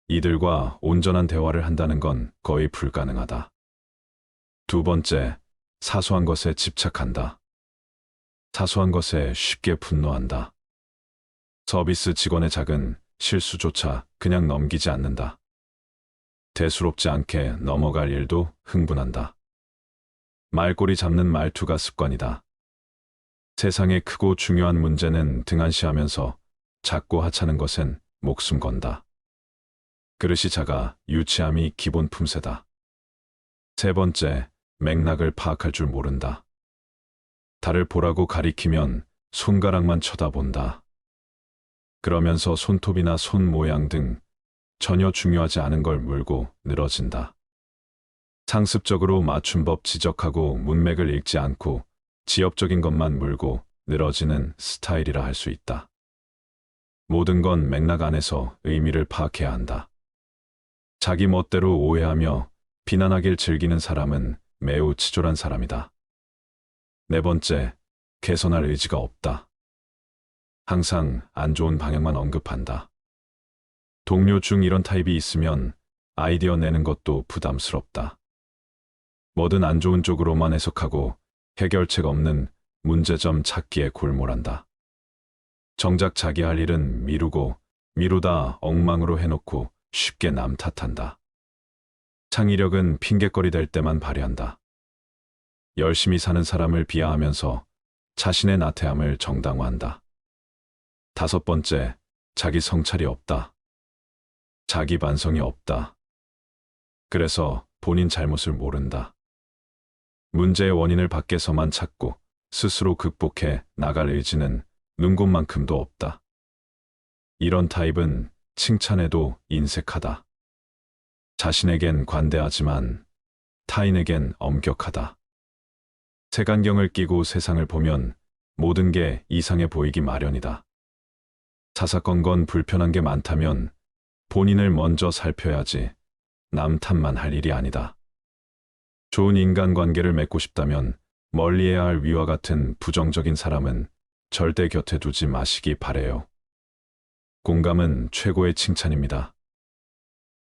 이들과 온전한 대화를 한다는 건 거의 불가능하다. 두 번째, 사소한 것에 집착한다. 사소한 것에 쉽게 분노한다. 서비스 직원의 작은 실수조차 그냥 넘기지 않는다. 대수롭지 않게 넘어갈 일도 흥분한다. 말꼬리 잡는 말투가 습관이다. 세상의 크고 중요한 문제는 등한시하면서 작고 하찮은 것엔 목숨 건다. 그릇이 작아 유치함이 기본 품새다. 세 번째, 맥락을 파악할 줄 모른다. 달을 보라고 가리키면 손가락만 쳐다본다. 그러면서 손톱이나 손 모양 등 전혀 중요하지 않은 걸 물고 늘어진다. 상습적으로 맞춤법 지적하고 문맥을 읽지 않고 지엽적인 것만 물고 늘어지는 스타일이라 할 수 있다. 모든 건 맥락 안에서 의미를 파악해야 한다. 자기 멋대로 오해하며 비난하길 즐기는 사람은 매우 치졸한 사람이다. 네 번째, 개선할 의지가 없다. 항상 안 좋은 방향만 언급한다. 동료 중 이런 타입이 있으면 아이디어 내는 것도 부담스럽다. 뭐든 안 좋은 쪽으로만 해석하고 해결책 없는 문제점 찾기에 골몰한다. 정작 자기 할 일은 미루다 엉망으로 해놓고 쉽게 남 탓한다. 창의력은 핑곗거리 될 때만 발휘한다. 열심히 사는 사람을 비하하면서 자신의 나태함을 정당화한다. 다섯 번째, 자기 성찰이 없다. 자기 반성이 없다. 그래서 본인 잘못을 모른다. 문제의 원인을 밖에서만 찾고 스스로 극복해 나갈 의지는 눈곱만큼도 없다. 이런 타입은 칭찬해도 인색하다. 자신에겐 관대하지만 타인에겐 엄격하다. 색안경을 끼고 세상을 보면 모든 게 이상해 보이기 마련이다. 사사건건 불편한 게 많다면 본인을 먼저 살펴야지 남 탓만 할 일이 아니다. 좋은 인간관계를 맺고 싶다면 멀리해야 할 위와 같은 부정적인 사람은 절대 곁에 두지 마시기 바래요. 공감은 최고의 칭찬입니다.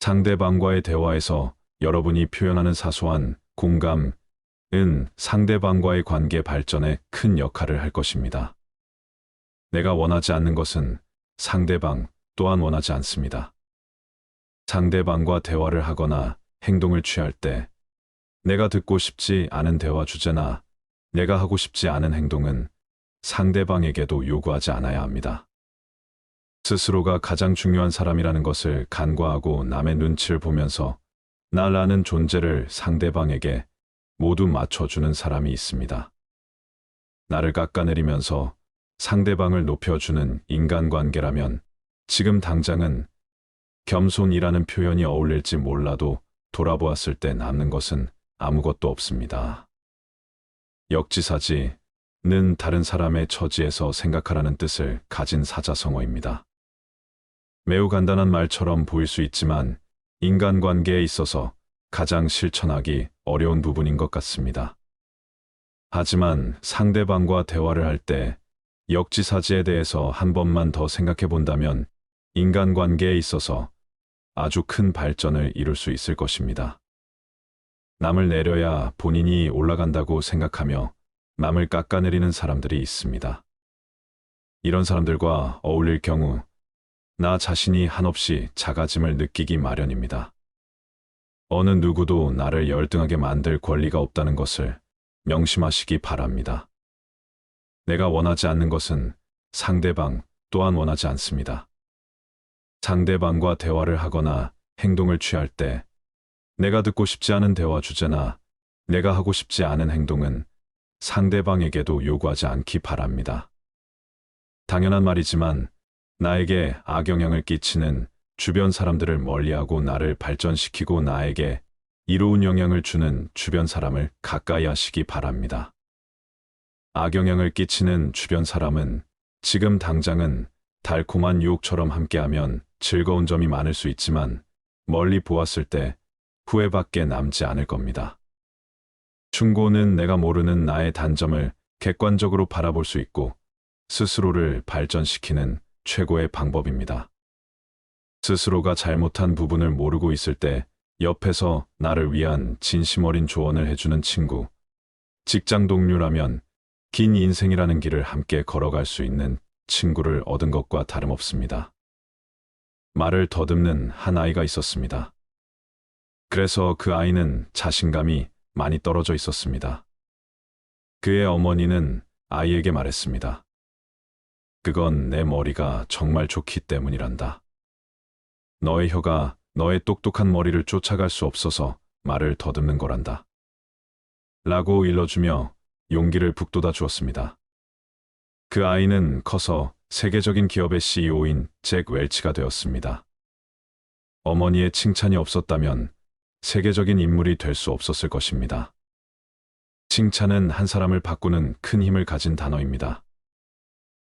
상대방과의 대화에서 여러분이 표현하는 사소한 공감은 상대방과의 관계 발전에 큰 역할을 할 것입니다. 내가 원하지 않는 것은 상대방 또한 원하지 않습니다. 상대방과 대화를 하거나 행동을 취할 때 내가 듣고 싶지 않은 대화 주제나 내가 하고 싶지 않은 행동은 상대방에게도 요구하지 않아야 합니다. 스스로가 가장 중요한 사람이라는 것을 간과하고 남의 눈치를 보면서 나라는 존재를 상대방에게 모두 맞춰주는 사람이 있습니다. 나를 깎아내리면서 상대방을 높여주는 인간관계라면 지금 당장은 겸손이라는 표현이 어울릴지 몰라도 돌아보았을 때 남는 것은 아무것도 없습니다. 역지사지는 다른 사람의 처지에서 생각하라는 뜻을 가진 사자성어입니다. 매우 간단한 말처럼 보일 수 있지만 인간관계에 있어서 가장 실천하기 어려운 부분인 것 같습니다. 하지만 상대방과 대화를 할 때 역지사지에 대해서 한 번만 더 생각해 본다면 인간관계에 있어서 아주 큰 발전을 이룰 수 있을 것입니다. 남을 내려야 본인이 올라간다고 생각하며 남을 깎아내리는 사람들이 있습니다. 이런 사람들과 어울릴 경우 나 자신이 한없이 작아짐을 느끼기 마련입니다. 어느 누구도 나를 열등하게 만들 권리가 없다는 것을 명심하시기 바랍니다. 내가 원하지 않는 것은 상대방 또한 원하지 않습니다. 상대방과 대화를 하거나 행동을 취할 때 내가 듣고 싶지 않은 대화 주제나 내가 하고 싶지 않은 행동은 상대방에게도 요구하지 않기 바랍니다. 당연한 말이지만 나에게 악영향을 끼치는 주변 사람들을 멀리하고 나를 발전시키고 나에게 이로운 영향을 주는 주변 사람을 가까이 하시기 바랍니다. 악영향을 끼치는 주변 사람은 지금 당장은 달콤한 유혹처럼 함께하면 즐거운 점이 많을 수 있지만 멀리 보았을 때 후회밖에 남지 않을 겁니다. 충고는 내가 모르는 나의 단점을 객관적으로 바라볼 수 있고 스스로를 발전시키는 최고의 방법입니다. 스스로가 잘못한 부분을 모르고 있을 때 옆에서 나를 위한 진심 어린 조언을 해주는 친구, 직장 동료라면 긴 인생이라는 길을 함께 걸어갈 수 있는 친구를 얻은 것과 다름없습니다. 말을 더듬는 한 아이가 있었습니다. 그래서 그 아이는 자신감이 많이 떨어져 있었습니다. 그의 어머니는 아이에게 말했습니다. 그건 내 머리가 정말 좋기 때문이란다. 너의 혀가 너의 똑똑한 머리를 쫓아갈 수 없어서 말을 더듬는 거란다. 라고 일러주며 용기를 북돋아 주었습니다. 그 아이는 커서 세계적인 기업의 CEO인 잭 웰치가 되었습니다. 어머니의 칭찬이 없었다면 세계적인 인물이 될 수 없었을 것입니다. 칭찬은 한 사람을 바꾸는 큰 힘을 가진 단어입니다.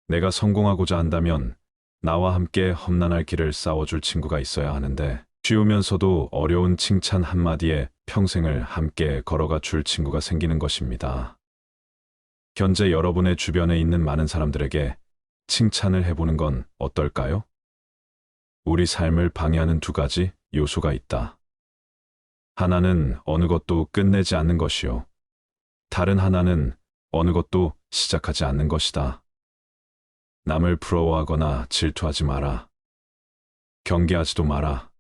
내가 성공하고자 한다면 나와 함께 험난할 길을 싸워줄 친구가 있어야 하는데 쉬우면서도 어려운 칭찬 한마디에 평생을 함께 걸어가 줄 친구가 생기는 것입니다. 현재 여러분의 주변에 있는 많은 사람들에게 칭찬을 해보는 건 어떨까요? 우리 삶을 방해하는 두 가지 요소가 있다. 하나는 어느 것도 끝내지 않는 것이요. 다른 하나는 어느 것도 시작하지 않는 것이다. 남을 부러워하거나 질투하지 마라. 경계하지도 마라.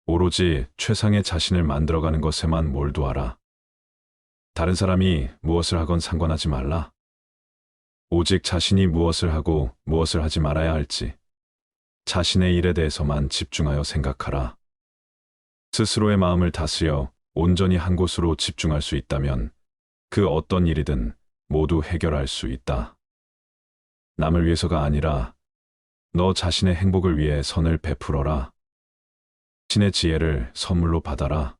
오로지 최상의 자신을 만들어가는 것에만 몰두하라. 다른 사람이 무엇을 하건 상관하지 말라. 오직 자신이 무엇을 하고 무엇을 하지 말아야 할지 자신의 일에 대해서만 집중하여 생각하라. 스스로의 마음을 다스려 온전히 한 곳으로 집중할 수 있다면 그 어떤 일이든 모두 해결할 수 있다. 남을 위해서가 아니라 너 자신의 행복을 위해 선을 베풀어라. 신의 지혜를 선물로 받아라.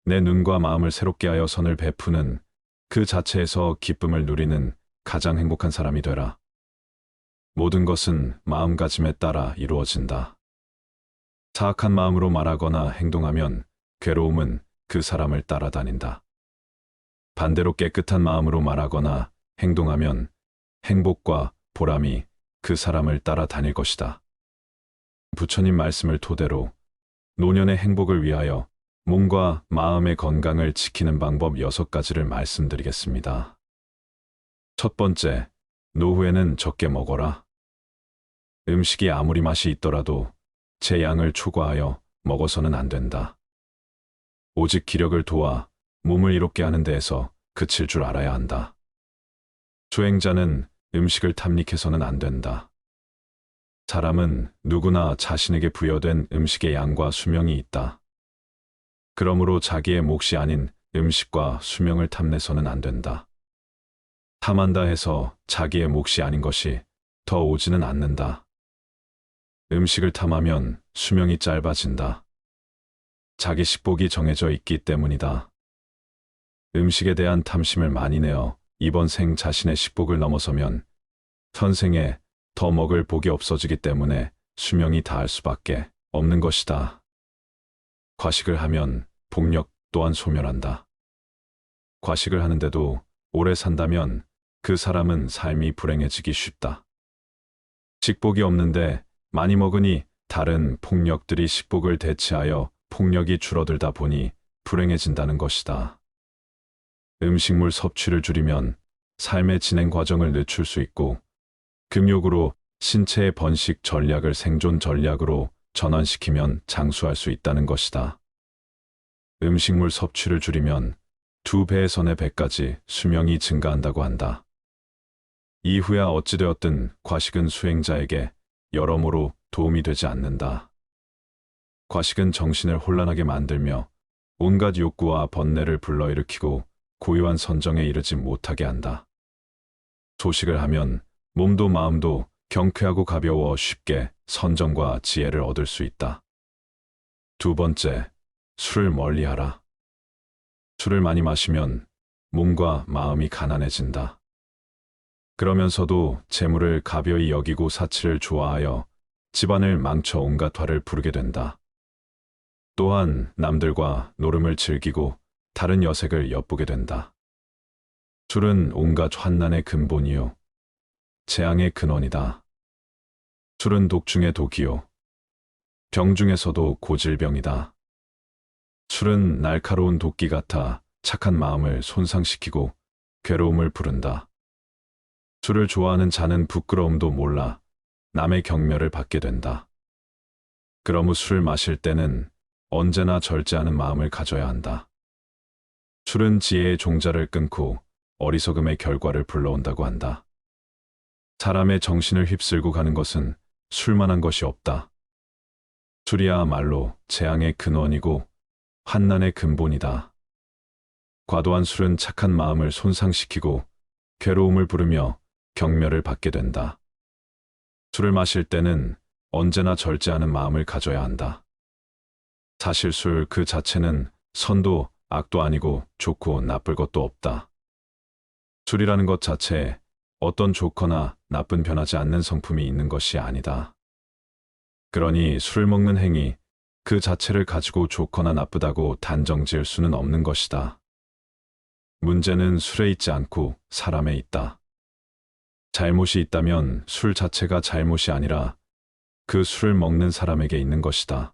내 눈과 마음을 새롭게 하여 선을 베푸는 그 자체에서 기쁨을 누리는 가장 행복한 사람이 되라. 모든 것은 마음가짐에 따라 이루어진다. 사악한 마음으로 말하거나 행동하면 괴로움은 그 사람을 따라다닌다. 반대로 깨끗한 마음으로 말하거나 행동하면 행복과 보람이 그 사람을 따라다닐 것이다. 부처님 말씀을 토대로 노년의 행복을 위하여 몸과 마음의 건강을 지키는 방법 6가지를 말씀드리겠습니다. 첫 번째, 노후에는 적게 먹어라. 음식이 아무리 맛이 있더라도 제 양을 초과하여 먹어서는 안 된다. 오직 기력을 도와 몸을 이롭게 하는 데에서 그칠 줄 알아야 한다. 수행자는 음식을 탐닉해서는 안 된다. 사람은 누구나 자신에게 부여된 음식의 양과 수명이 있다. 그러므로 자기의 몫이 아닌 음식과 수명을 탐내서는 안 된다. 탐한다 해서 자기의 몫이 아닌 것이 더 오지는 않는다. 음식을 탐하면 수명이 짧아진다. 자기 식복이 정해져 있기 때문이다. 음식에 대한 탐심을 많이 내어 이번 생 자신의 식복을 넘어서면 현생에 더 먹을 복이 없어지기 때문에 수명이 다할 수밖에 없는 것이다. 과식을 하면 복력 또한 소멸한다. 과식을 하는데도 오래 산다면 그 사람은 삶이 불행해지기 쉽다. 식복이 없는데 많이 먹으니 다른 폭력들이 식복을 대체하여 폭력이 줄어들다 보니 불행해진다는 것이다. 음식물 섭취를 줄이면 삶의 진행 과정을 늦출 수 있고 금욕으로 신체의 번식 전략을 생존 전략으로 전환시키면 장수할 수 있다는 것이다. 음식물 섭취를 줄이면 2배에서 4배까지 수명이 증가한다고 한다. 이후야 어찌되었든 과식은 수행자에게 여러모로 도움이 되지 않는다. 과식은 정신을 혼란하게 만들며 온갖 욕구와 번뇌를 불러일으키고 고요한 선정에 이르지 못하게 한다. 소식을 하면 몸도 마음도 경쾌하고 가벼워 쉽게 선정과 지혜를 얻을 수 있다. 2번째, 술을 멀리하라. 술을 많이 마시면 몸과 마음이 가난해진다. 그러면서도 재물을 가벼이 여기고 사치를 좋아하여 집안을 망쳐 온갖 화를 부르게 된다. 또한 남들과 노름을 즐기고 다른 여색을 엿보게 된다. 술은 온갖 환난의 근본이요 재앙의 근원이다. 술은 독 중의 독이요 병 중에서도 고질병이다. 술은 날카로운 도끼 같아 착한 마음을 손상시키고 괴로움을 부른다. 술을 좋아하는 자는 부끄러움도 몰라 남의 경멸을 받게 된다. 그러므 술을 마실 때는 언제나 절제하는 마음을 가져야 한다. 술은 지혜의 종자를 끊고 어리석음의 결과를 불러온다고 한다. 사람의 정신을 휩쓸고 가는 것은 술만한 것이 없다. 술이야말로 재앙의 근원이고 환난의 근본이다. 과도한 술은 착한 마음을 손상시키고 괴로움을 부르며 경멸을 받게 된다. 술을 마실 때는 언제나 절제하는 마음을 가져야 한다. 사실 술 그 자체는 선도 악도 아니고 좋고 나쁠 것도 없다. 술이라는 것 자체에 어떤 좋거나 나쁜 변하지 않는 성품이 있는 것이 아니다. 그러니 술을 먹는 행위 그 자체를 가지고 좋거나 나쁘다고 단정 지을 수는 없는 것이다. 문제는 술에 있지 않고 사람에 있다. 잘못이 있다면 술 자체가 잘못이 아니라 그 술을 먹는 사람에게 있는 것이다.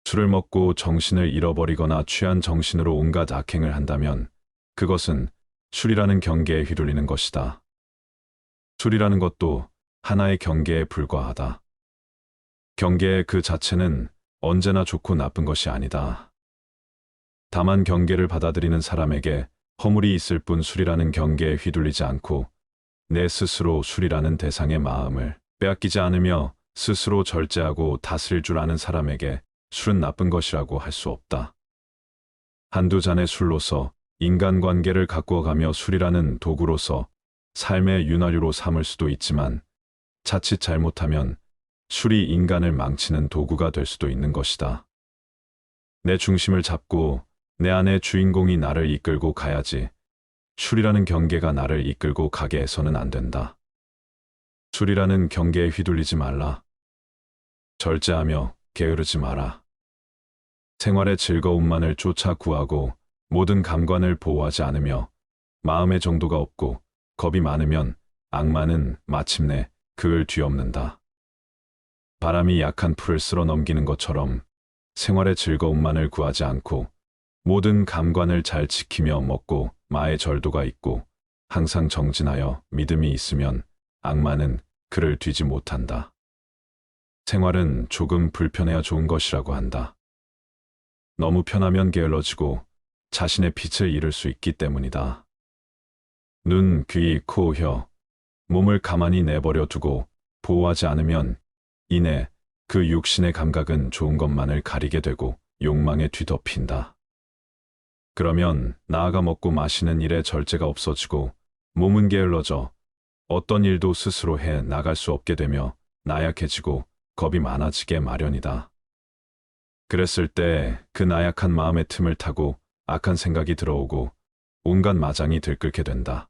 술을 먹고 정신을 잃어버리거나 취한 정신으로 온갖 악행을 한다면 그것은 술이라는 경계에 휘둘리는 것이다. 술이라는 것도 하나의 경계에 불과하다. 경계 그 자체는 언제나 좋고 나쁜 것이 아니다. 다만 경계를 받아들이는 사람에게 허물이 있을 뿐 술이라는 경계에 휘둘리지 않고 내 스스로 술이라는 대상의 마음을 빼앗기지 않으며 스스로 절제하고 다스릴 줄 아는 사람에게 술은 나쁜 것이라고 할 수 없다. 한두 잔의 술로서 인간관계를 가꾸어가며 술이라는 도구로서 삶의 윤활유로 삼을 수도 있지만 자칫 잘못하면 술이 인간을 망치는 도구가 될 수도 있는 것이다. 내 중심을 잡고 내 안의 주인공이 나를 이끌고 가야지 술이라는 경계가 나를 이끌고 가게 해서는 안 된다. 술이라는 경계에 휘둘리지 말라. 절제하며 게으르지 마라. 생활의 즐거움만을 쫓아 구하고 모든 감관을 보호하지 않으며 마음의 정도가 없고 겁이 많으면 악마는 마침내 그을 뒤엎는다. 바람이 약한 풀을 쓸어 넘기는 것처럼 생활의 즐거움만을 구하지 않고 모든 감관을 잘 지키며 먹고 마의 절도가 있고 항상 정진하여 믿음이 있으면 악마는 그를 뒤지 못한다. 생활은 조금 불편해야 좋은 것이라고 한다. 너무 편하면 게을러지고 자신의 빛을 잃을 수 있기 때문이다. 눈, 귀, 코, 혀, 몸을 가만히 내버려 두고 보호하지 않으면 이내 그 육신의 감각은 좋은 것만을 가리게 되고 욕망에 뒤덮인다. 그러면 나아가 먹고 마시는 일에 절제가 없어지고 몸은 게을러져 어떤 일도 스스로 해 나갈 수 없게 되며 나약해지고 겁이 많아지게 마련이다. 그랬을 때 그 나약한 마음의 틈을 타고 악한 생각이 들어오고 온갖 마장이 들끓게 된다.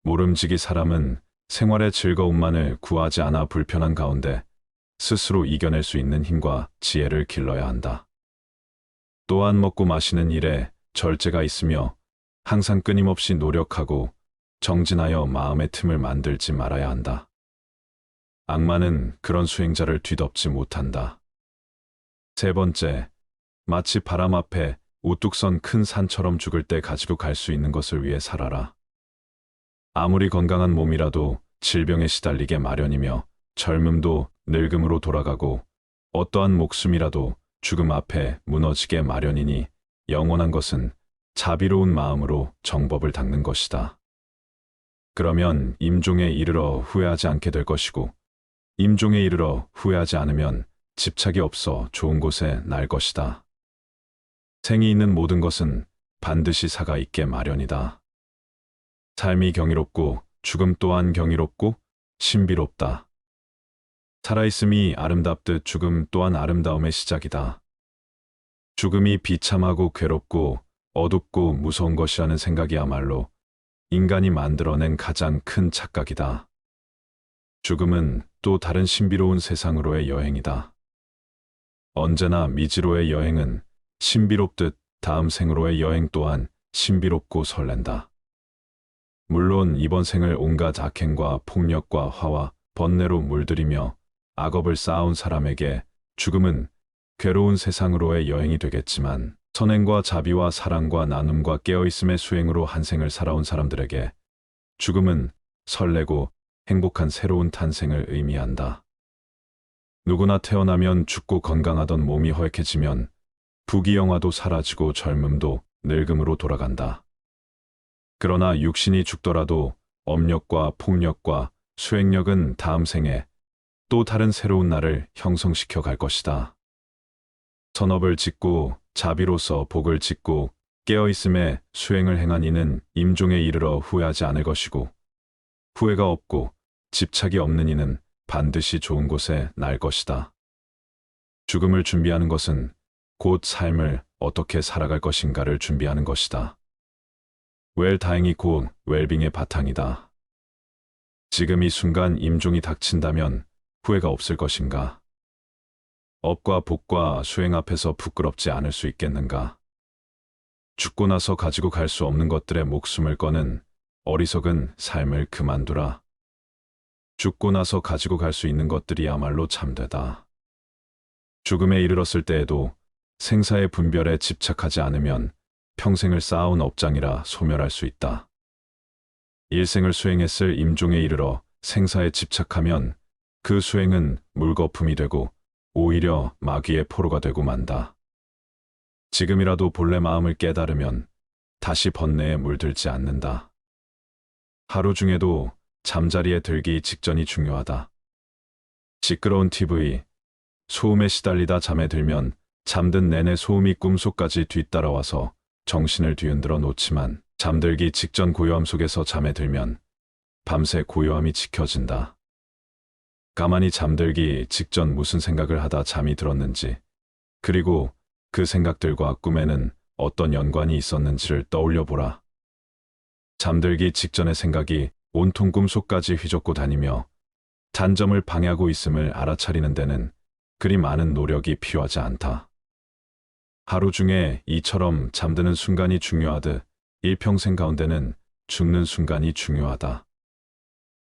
모름지기 사람은 생활의 즐거움만을 구하지 않아 불편한 가운데 스스로 이겨낼 수 있는 힘과 지혜를 길러야 한다. 또한 먹고 마시는 일에 절제가 있으며 항상 끊임없이 노력하고 정진하여 마음의 틈을 만들지 말아야 한다. 악마는 그런 수행자를 뒤덮지 못한다. 세 번째, 마치 바람 앞에 우뚝 선 큰 산처럼 죽을 때 가지고 갈 수 있는 것을 위해 살아라. 아무리 건강한 몸이라도 질병에 시달리게 마련이며 젊음도 늙음으로 돌아가고 어떠한 목숨이라도 죽음 앞에 무너지게 마련이니 영원한 것은 자비로운 마음으로 정법을 닦는 것이다. 그러면 임종에 이르러 후회하지 않게 될 것이고 임종에 이르러 후회하지 않으면 집착이 없어 좋은 곳에 날 것이다. 생이 있는 모든 것은 반드시 사가 있게 마련이다. 삶이 경이롭고 죽음 또한 경이롭고 신비롭다. 살아있음이 아름답듯 죽음 또한 아름다움의 시작이다. 죽음이 비참하고 괴롭고 어둡고 무서운 것이라는 생각이야말로 인간이 만들어낸 가장 큰 착각이다. 죽음은 또 다른 신비로운 세상으로의 여행이다. 언제나 미지로의 여행은 신비롭듯 다음 생으로의 여행 또한 신비롭고 설렌다. 물론 이번 생을 온갖 악행과 폭력과 화와 번뇌로 물들이며 악업을 쌓아온 사람에게 죽음은 괴로운 세상으로의 여행이 되겠지만 선행과 자비와 사랑과 나눔과 깨어있음의 수행으로 한 생을 살아온 사람들에게 죽음은 설레고 행복한 새로운 탄생을 의미한다. 누구나 태어나면 죽고 건강하던 몸이 허약해지면 부귀영화도 사라지고 젊음도 늙음으로 돌아간다. 그러나 육신이 죽더라도 업력과 폭력과 수행력은 다음 생에 또 다른 새로운 날을 형성시켜 갈 것이다. 선업을 짓고 자비로서 복을 짓고 깨어있음에 수행을 행한 이는 임종에 이르러 후회하지 않을 것이고 후회가 없고 집착이 없는 이는 반드시 좋은 곳에 날 것이다. 죽음을 준비하는 것은 곧 삶을 어떻게 살아갈 것인가를 준비하는 것이다. 웰다행이 곧 웰빙의 바탕이다. 지금 이 순간 임종이 닥친다면 후회가 없을 것인가? 업과 복과 수행 앞에서 부끄럽지 않을 수 있겠는가? 죽고 나서 가지고 갈 수 없는 것들의 목숨을 거는 어리석은 삶을 그만두라. 죽고 나서 가지고 갈 수 있는 것들이야말로 참되다. 죽음에 이르렀을 때에도 생사의 분별에 집착하지 않으면 평생을 쌓아온 업장이라 소멸할 수 있다. 일생을 수행했을 임종에 이르러 생사에 집착하면 그 수행은 물거품이 되고 오히려 마귀의 포로가 되고 만다. 지금이라도 본래 마음을 깨달으면 다시 번뇌에 물들지 않는다. 하루 중에도 잠자리에 들기 직전이 중요하다. 시끄러운 TV, 소음에 시달리다 잠에 들면 잠든 내내 소음이 꿈속까지 뒤따라와서 정신을 뒤흔들어 놓지만 잠들기 직전 고요함 속에서 잠에 들면 밤새 고요함이 지켜진다. 가만히 잠들기 직전 무슨 생각을 하다 잠이 들었는지, 그리고 그 생각들과 꿈에는 어떤 연관이 있었는지를 떠올려 보라. 잠들기 직전의 생각이 온통 꿈속까지 휘젓고 다니며 단점을 방해하고 있음을 알아차리는 데는 그리 많은 노력이 필요하지 않다. 하루 중에 이처럼 잠드는 순간이 중요하듯 일평생 가운데는 죽는 순간이 중요하다.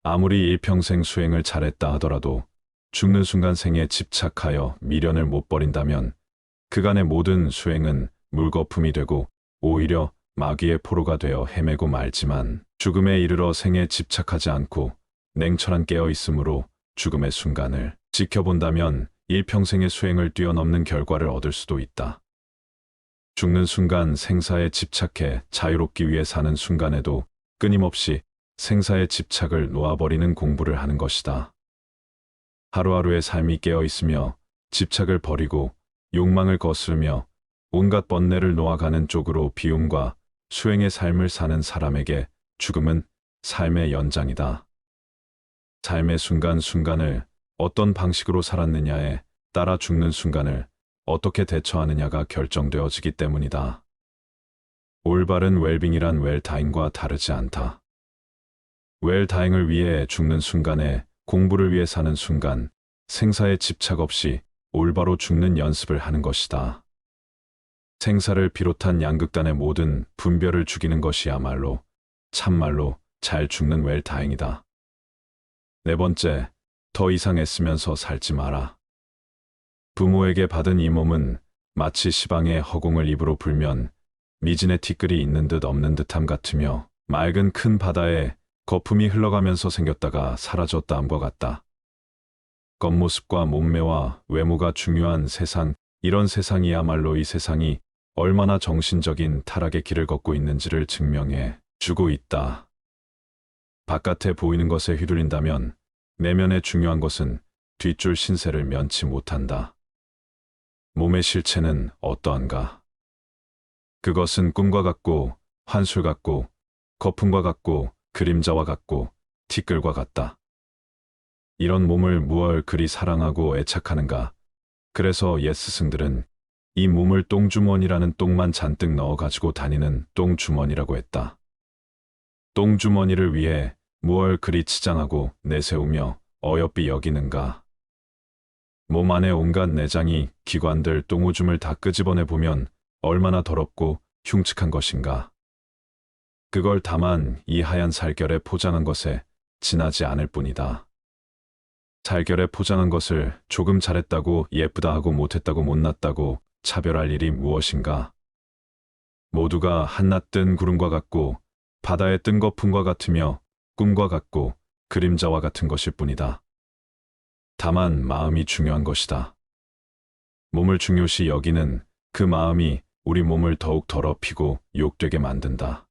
아무리 일평생 수행을 잘했다 하더라도 죽는 순간 생에 집착하여 미련을 못 버린다면 그간의 모든 수행은 물거품이 되고 오히려 마귀의 포로가 되어 헤매고 말지만 죽음에 이르러 생에 집착하지 않고 냉철한 깨어있음으로 죽음의 순간을 지켜본다면 일평생의 수행을 뛰어넘는 결과를 얻을 수도 있다. 죽는 순간 생사에 집착해 자유롭기 위해 사는 순간에도 끊임없이 생사의 집착을 놓아버리는 공부를 하는 것이다. 하루하루의 삶이 깨어있으며 집착을 버리고 욕망을 거스르며 온갖 번뇌를 놓아가는 쪽으로 비움과 수행의 삶을 사는 사람에게 죽음은 삶의 연장이다. 삶의 순간순간을 어떤 방식으로 살았느냐에 따라 죽는 순간을 어떻게 대처하느냐가 결정되어지기 때문이다. 올바른 웰빙이란 웰다잉과 다르지 않다. 웰다잉을 위해 죽는 순간에 공부를 위해 사는 순간, 생사에 집착 없이 올바로 죽는 연습을 하는 것이다. 생사를 비롯한 양극단의 모든 분별을 죽이는 것이야말로 참말로 잘 죽는 웰다잉이다. 네 번째, 더 이상 애쓰면서 살지 마라. 부모에게 받은 이 몸은 마치 시방의 허공을 입으로 불면 미진의 티끌이 있는 듯 없는 듯함 같으며 맑은 큰 바다에 거품이 흘러가면서 생겼다가 사라졌다함과 같다. 겉모습과 몸매와 외모가 중요한 세상, 이런 세상이야말로 이 세상이 얼마나 정신적인 타락의 길을 걷고 있는지를 증명해 주고 있다. 바깥에 보이는 것에 휘둘린다면 내면에 중요한 것은 뒷줄 신세를 면치 못한다. 몸의 실체는 어떠한가? 그것은 꿈과 같고 환술 같고 거품과 같고 그림자와 같고 티끌과 같다. 이런 몸을 무얼 그리 사랑하고 애착하는가? 그래서 옛 스승들은 이 몸을 똥주머니라는 똥만 잔뜩 넣어가지고 다니는 똥주머니라고 했다. 똥주머니를 위해 무얼 그리 치장하고 내세우며 어여삐 여기는가? 몸 안에 온갖 내장이 기관들 똥오줌을 다 끄집어내 보면 얼마나 더럽고 흉측한 것인가? 그걸 다만 이 하얀 살결에 포장한 것에 지나지 않을 뿐이다. 살결에 포장한 것을 조금 잘했다고 예쁘다 하고 못했다고 못났다고 차별할 일이 무엇인가? 모두가 한낮 뜬 구름과 같고 바다에 뜬 거품과 같으며 꿈과 같고 그림자와 같은 것일 뿐이다. 다만 마음이 중요한 것이다. 몸을 중요시 여기는 그 마음이 우리 몸을 더욱 더럽히고 욕되게 만든다.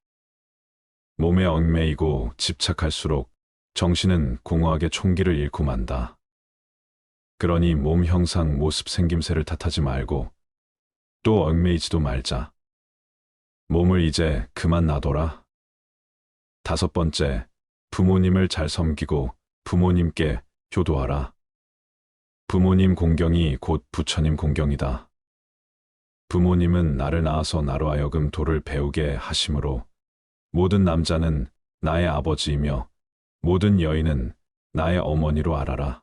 몸에 얽매이고 집착할수록 정신은 공허하게 총기를 잃고 만다. 그러니 몸 형상 모습 생김새를 탓하지 말고 또 얽매이지도 말자. 몸을 이제 그만 놔둬라. 다섯 번째, 부모님을 잘 섬기고 부모님께 효도하라. 부모님 공경이 곧 부처님 공경이다. 부모님은 나를 낳아서 나로 하여금 도를 배우게 하심으로 모든 남자는 나의 아버지이며 모든 여인은 나의 어머니로 알아라.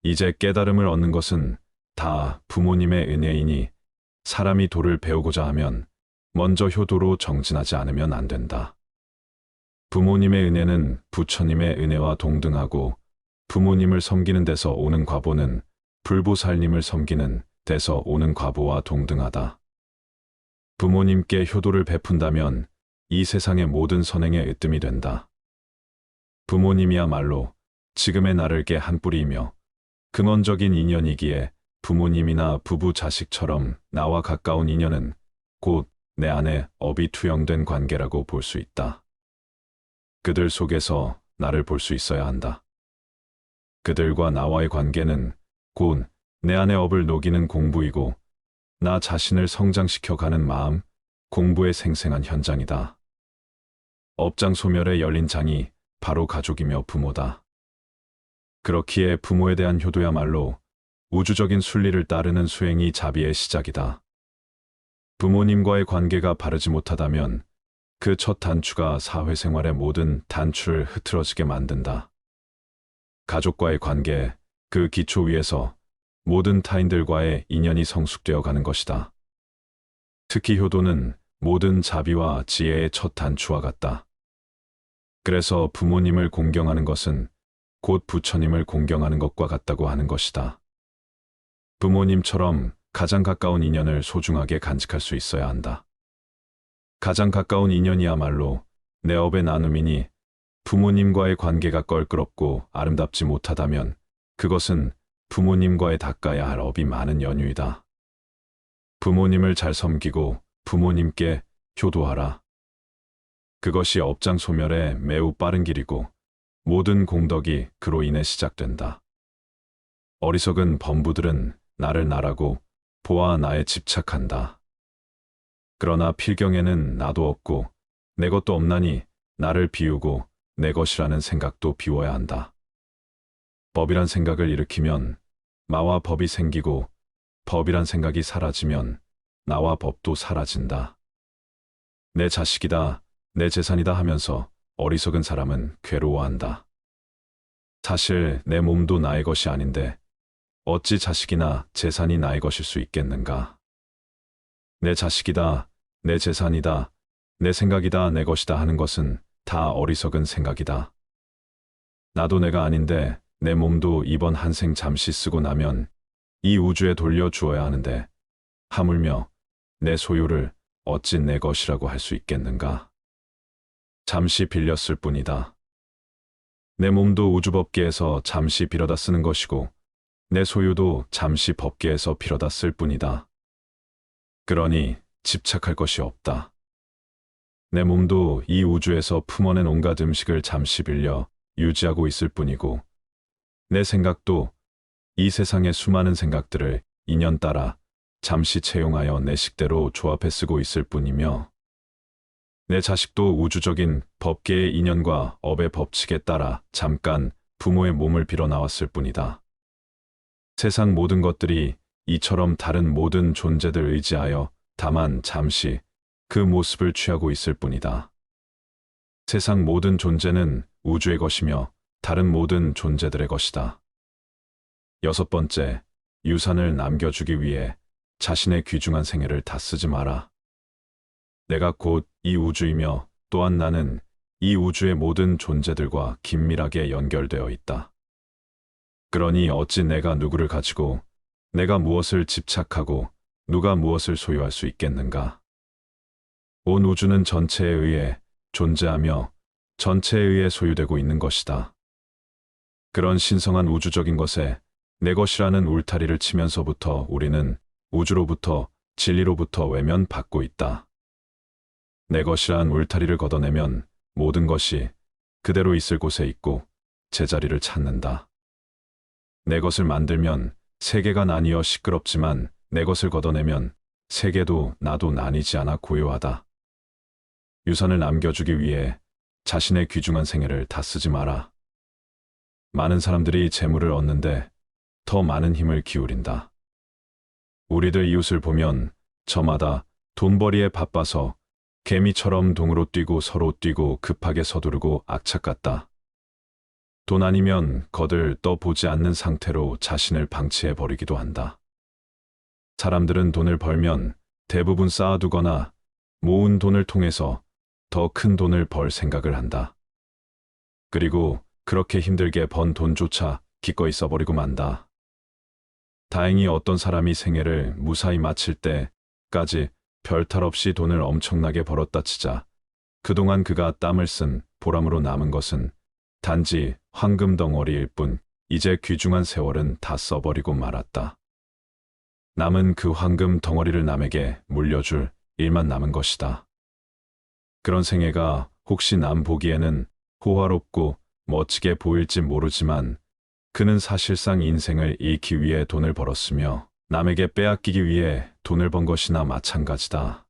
이제 깨달음을 얻는 것은 다 부모님의 은혜이니 사람이 도를 배우고자 하면 먼저 효도로 정진하지 않으면 안 된다. 부모님의 은혜는 부처님의 은혜와 동등하고 부모님을 섬기는 데서 오는 과보는 불보살님을 섬기는 데서 오는 과보와 동등하다. 부모님께 효도를 베푼다면 이 세상의 모든 선행에 으뜸이 된다. 부모님이야말로 지금의 나를 개 한 뿌리이며 근원적인 인연이기에 부모님이나 부부 자식처럼 나와 가까운 인연은 곧 내 안에 업이 투영된 관계라고 볼 수 있다. 그들 속에서 나를 볼 수 있어야 한다. 그들과 나와의 관계는 곧 내 안의 업을 녹이는 공부이고 나 자신을 성장시켜가는 마음, 공부의 생생한 현장이다. 업장 소멸에 열린 장이 바로 가족이며 부모다. 그렇기에 부모에 대한 효도야말로 우주적인 순리를 따르는 수행이 자비의 시작이다. 부모님과의 관계가 바르지 못하다면 그 첫 단추가 사회생활의 모든 단추를 흐트러지게 만든다. 가족과의 관계, 그 기초 위에서 모든 타인들과의 인연이 성숙되어 가는 것이다. 특히 효도는 모든 자비와 지혜의 첫 단추와 같다. 그래서 부모님을 공경하는 것은 곧 부처님을 공경하는 것과 같다고 하는 것이다. 부모님처럼 가장 가까운 인연을 소중하게 간직할 수 있어야 한다. 가장 가까운 인연이야말로 내 업의 나눔이니 부모님과의 관계가 껄끄럽고 아름답지 못하다면 그것은 부모님과의 닦아야 할 업이 많은 연유이다. 부모님을 잘 섬기고 부모님께 효도하라. 그것이 업장 소멸에 매우 빠른 길이고 모든 공덕이 그로 인해 시작된다. 어리석은 범부들은 나를 나라고 보아 나에 집착한다. 그러나 필경에는 나도 없고 내 것도 없나니 나를 비우고 내 것이라는 생각도 비워야 한다. 법이란 생각을 일으키면 나와 법이 생기고 법이란 생각이 사라지면 나와 법도 사라진다. 내 자식이다, 내 재산이다 하면서 어리석은 사람은 괴로워한다. 사실 내 몸도 나의 것이 아닌데 어찌 자식이나 재산이 나의 것일 수 있겠는가? 내 자식이다, 내 재산이다, 내 생각이다, 내 것이다 하는 것은 다 어리석은 생각이다. 나도 내가 아닌데 내 몸도 이번 한 생 잠시 쓰고 나면 이 우주에 돌려주어야 하는데 하물며 내 소유를 어찌 내 것이라고 할 수 있겠는가? 잠시 빌렸을 뿐이다. 내 몸도 우주법계에서 잠시 빌어다 쓰는 것이고 내 소유도 잠시 법계에서 빌어다 쓸 뿐이다. 그러니 집착할 것이 없다. 내 몸도 이 우주에서 품어낸 온갖 음식을 잠시 빌려 유지하고 있을 뿐이고 내 생각도 이 세상의 수많은 생각들을 인연 따라 잠시 채용하여 내 식대로 조합해 쓰고 있을 뿐이며 내 자식도 우주적인 법계의 인연과 업의 법칙에 따라 잠깐 부모의 몸을 빌어 나왔을 뿐이다. 세상 모든 것들이 이처럼 다른 모든 존재들 의지하여 다만 잠시 그 모습을 취하고 있을 뿐이다. 세상 모든 존재는 우주의 것이며 다른 모든 존재들의 것이다. 6번째, 유산을 남겨주기 위해 자신의 귀중한 생애를 다 쓰지 마라. 내가 곧 이 우주이며 또한 나는 이 우주의 모든 존재들과 긴밀하게 연결되어 있다. 그러니 어찌 내가 누구를 가지고 내가 무엇을 집착하고 누가 무엇을 소유할 수 있겠는가? 온 우주는 전체에 의해 존재하며 전체에 의해 소유되고 있는 것이다. 그런 신성한 우주적인 것에 내 것이라는 울타리를 치면서부터 우리는 우주로부터 진리로부터 외면받고 있다. 내 것이란 울타리를 걷어내면 모든 것이 그대로 있을 곳에 있고 제자리를 찾는다. 내 것을 만들면 세계가 나뉘어 시끄럽지만 내 것을 걷어내면 세계도 나도 나뉘지 않아 고요하다. 유산을 남겨주기 위해 자신의 귀중한 생애를 다 쓰지 마라. 많은 사람들이 재물을 얻는데 더 많은 힘을 기울인다. 우리들 이웃을 보면 저마다 돈벌이에 바빠서 개미처럼 동으로 뛰고 서로 뛰고 급하게 서두르고 악착 같다. 돈 아니면 거들 떠보지 않는 상태로 자신을 방치해 버리기도 한다. 사람들은 돈을 벌면 대부분 쌓아두거나 모은 돈을 통해서 더 큰 돈을 벌 생각을 한다. 그리고 그렇게 힘들게 번 돈조차 기꺼이 써버리고 만다. 다행히 어떤 사람이 생애를 무사히 마칠 때까지 별탈 없이 돈을 엄청나게 벌었다 치자 그동안 그가 땀을 쓴 보람으로 남은 것은 단지 황금 덩어리일 뿐 이제 귀중한 세월은 다 써버리고 말았다. 남은 그 황금 덩어리를 남에게 물려줄 일만 남은 것이다. 그런 생애가 혹시 남 보기에는 호화롭고 멋지게 보일지 모르지만 그는 사실상 인생을 잃기 위해 돈을 벌었으며 남에게 빼앗기기 위해 돈을 번 것이나 마찬가지다.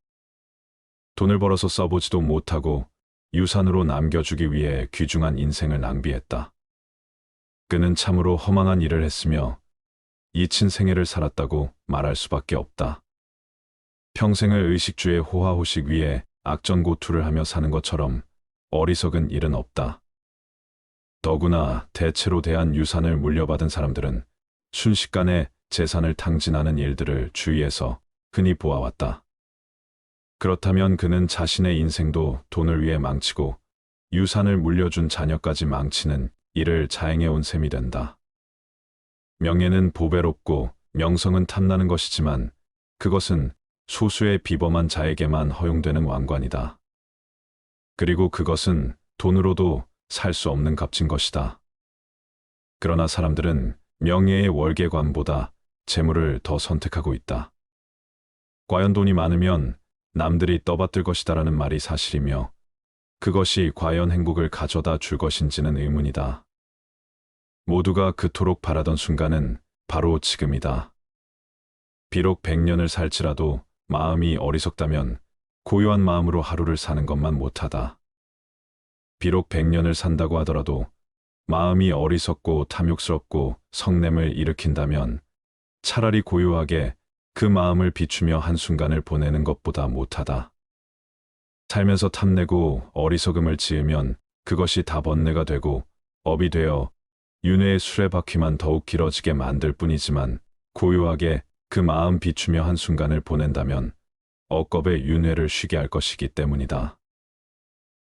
돈을 벌어서 써보지도 못하고 유산으로 남겨주기 위해 귀중한 인생을 낭비했다. 그는 참으로 허망한 일을 했으며 잊힌 생애를 살았다고 말할 수밖에 없다. 평생을 의식주의 호화호식 위에 악전고투를 하며 사는 것처럼 어리석은 일은 없다. 더구나 대체로 대한 유산을 물려받은 사람들은 순식간에 재산을 탕진하는 일들을 주위에서 흔히 보아왔다. 그렇다면 그는 자신의 인생도 돈을 위해 망치고 유산을 물려준 자녀까지 망치는 일을 자행해온 셈이 된다. 명예는 보배롭고 명성은 탐나는 것이지만 그것은 소수의 비범한 자에게만 허용되는 왕관이다. 그리고 그것은 돈으로도 살 수 없는 값진 것이다. 그러나 사람들은 명예의 월계관보다 재물을 더 선택하고 있다. 과연 돈이 많으면 남들이 떠받들 것이다라는 말이 사실이며 그것이 과연 행복을 가져다 줄 것인지는 의문이다. 모두가 그토록 바라던 순간은 바로 지금이다. 비록 100년을 살지라도 마음이 어리석다면 고요한 마음으로 하루를 사는 것만 못하다. 비록 100년을 산다고 하더라도 마음이 어리석고 탐욕스럽고 성냄을 일으킨다면 차라리 고요하게 그 마음을 비추며 한순간을 보내는 것보다 못하다. 살면서 탐내고 어리석음을 지으면 그것이 다 번뇌가 되고 업이 되어 윤회의 수레바퀴만 더욱 길어지게 만들 뿐이지만 고요하게 그 마음 비추며 한순간을 보낸다면 억겁의 윤회를 쉬게 할 것이기 때문이다.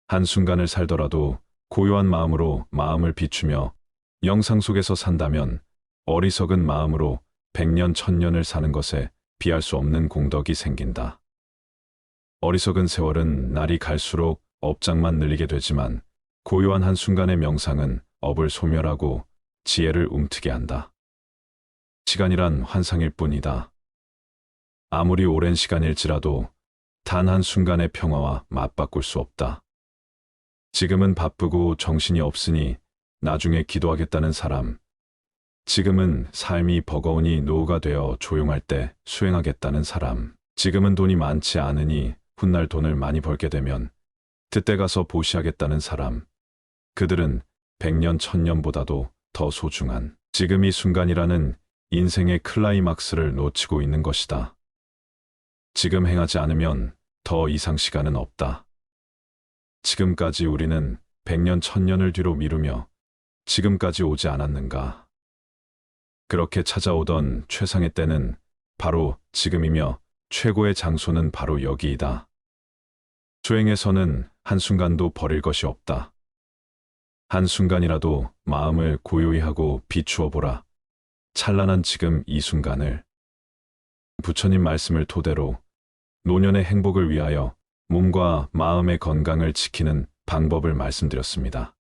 한순간을 살더라도 고요한 마음으로 마음을 비추며 영상 속에서 산다면 어리석은 마음으로 100년, 1000년을 사는 것에 비할 수 없는 공덕이 생긴다. 어리석은 세월은 날이 갈수록 업장만 늘리게 되지만 고요한 한순간의 명상은 업을 소멸하고 지혜를 움트게 한다. 시간이란 환상일 뿐이다. 아무리 오랜 시간일지라도 단 한순간의 평화와 맞바꿀 수 없다. 지금은 바쁘고 정신이 없으니 나중에 기도하겠다는 사람, 지금은 삶이 버거우니 노후가 되어 조용할 때 수행하겠다는 사람, 지금은 돈이 많지 않으니 훗날 돈을 많이 벌게 되면 그때 가서 보시하겠다는 사람, 그들은 100년, 1000년보다도 더 소중한 지금 이 순간이라는 인생의 클라이막스를 놓치고 있는 것이다. 지금 행하지 않으면 더 이상 시간은 없다. 지금까지 우리는 100년, 1000년을 뒤로 미루며 지금까지 오지 않았는가? 그렇게 찾아오던 최상의 때는 바로 지금이며 최고의 장소는 바로 여기이다. 수행에서는 한순간도 버릴 것이 없다. 한순간이라도 마음을 고요히 하고 비추어 보라. 찬란한 지금 이 순간을. 부처님 말씀을 토대로 노년의 행복을 위하여 몸과 마음의 건강을 지키는 방법을 말씀드렸습니다.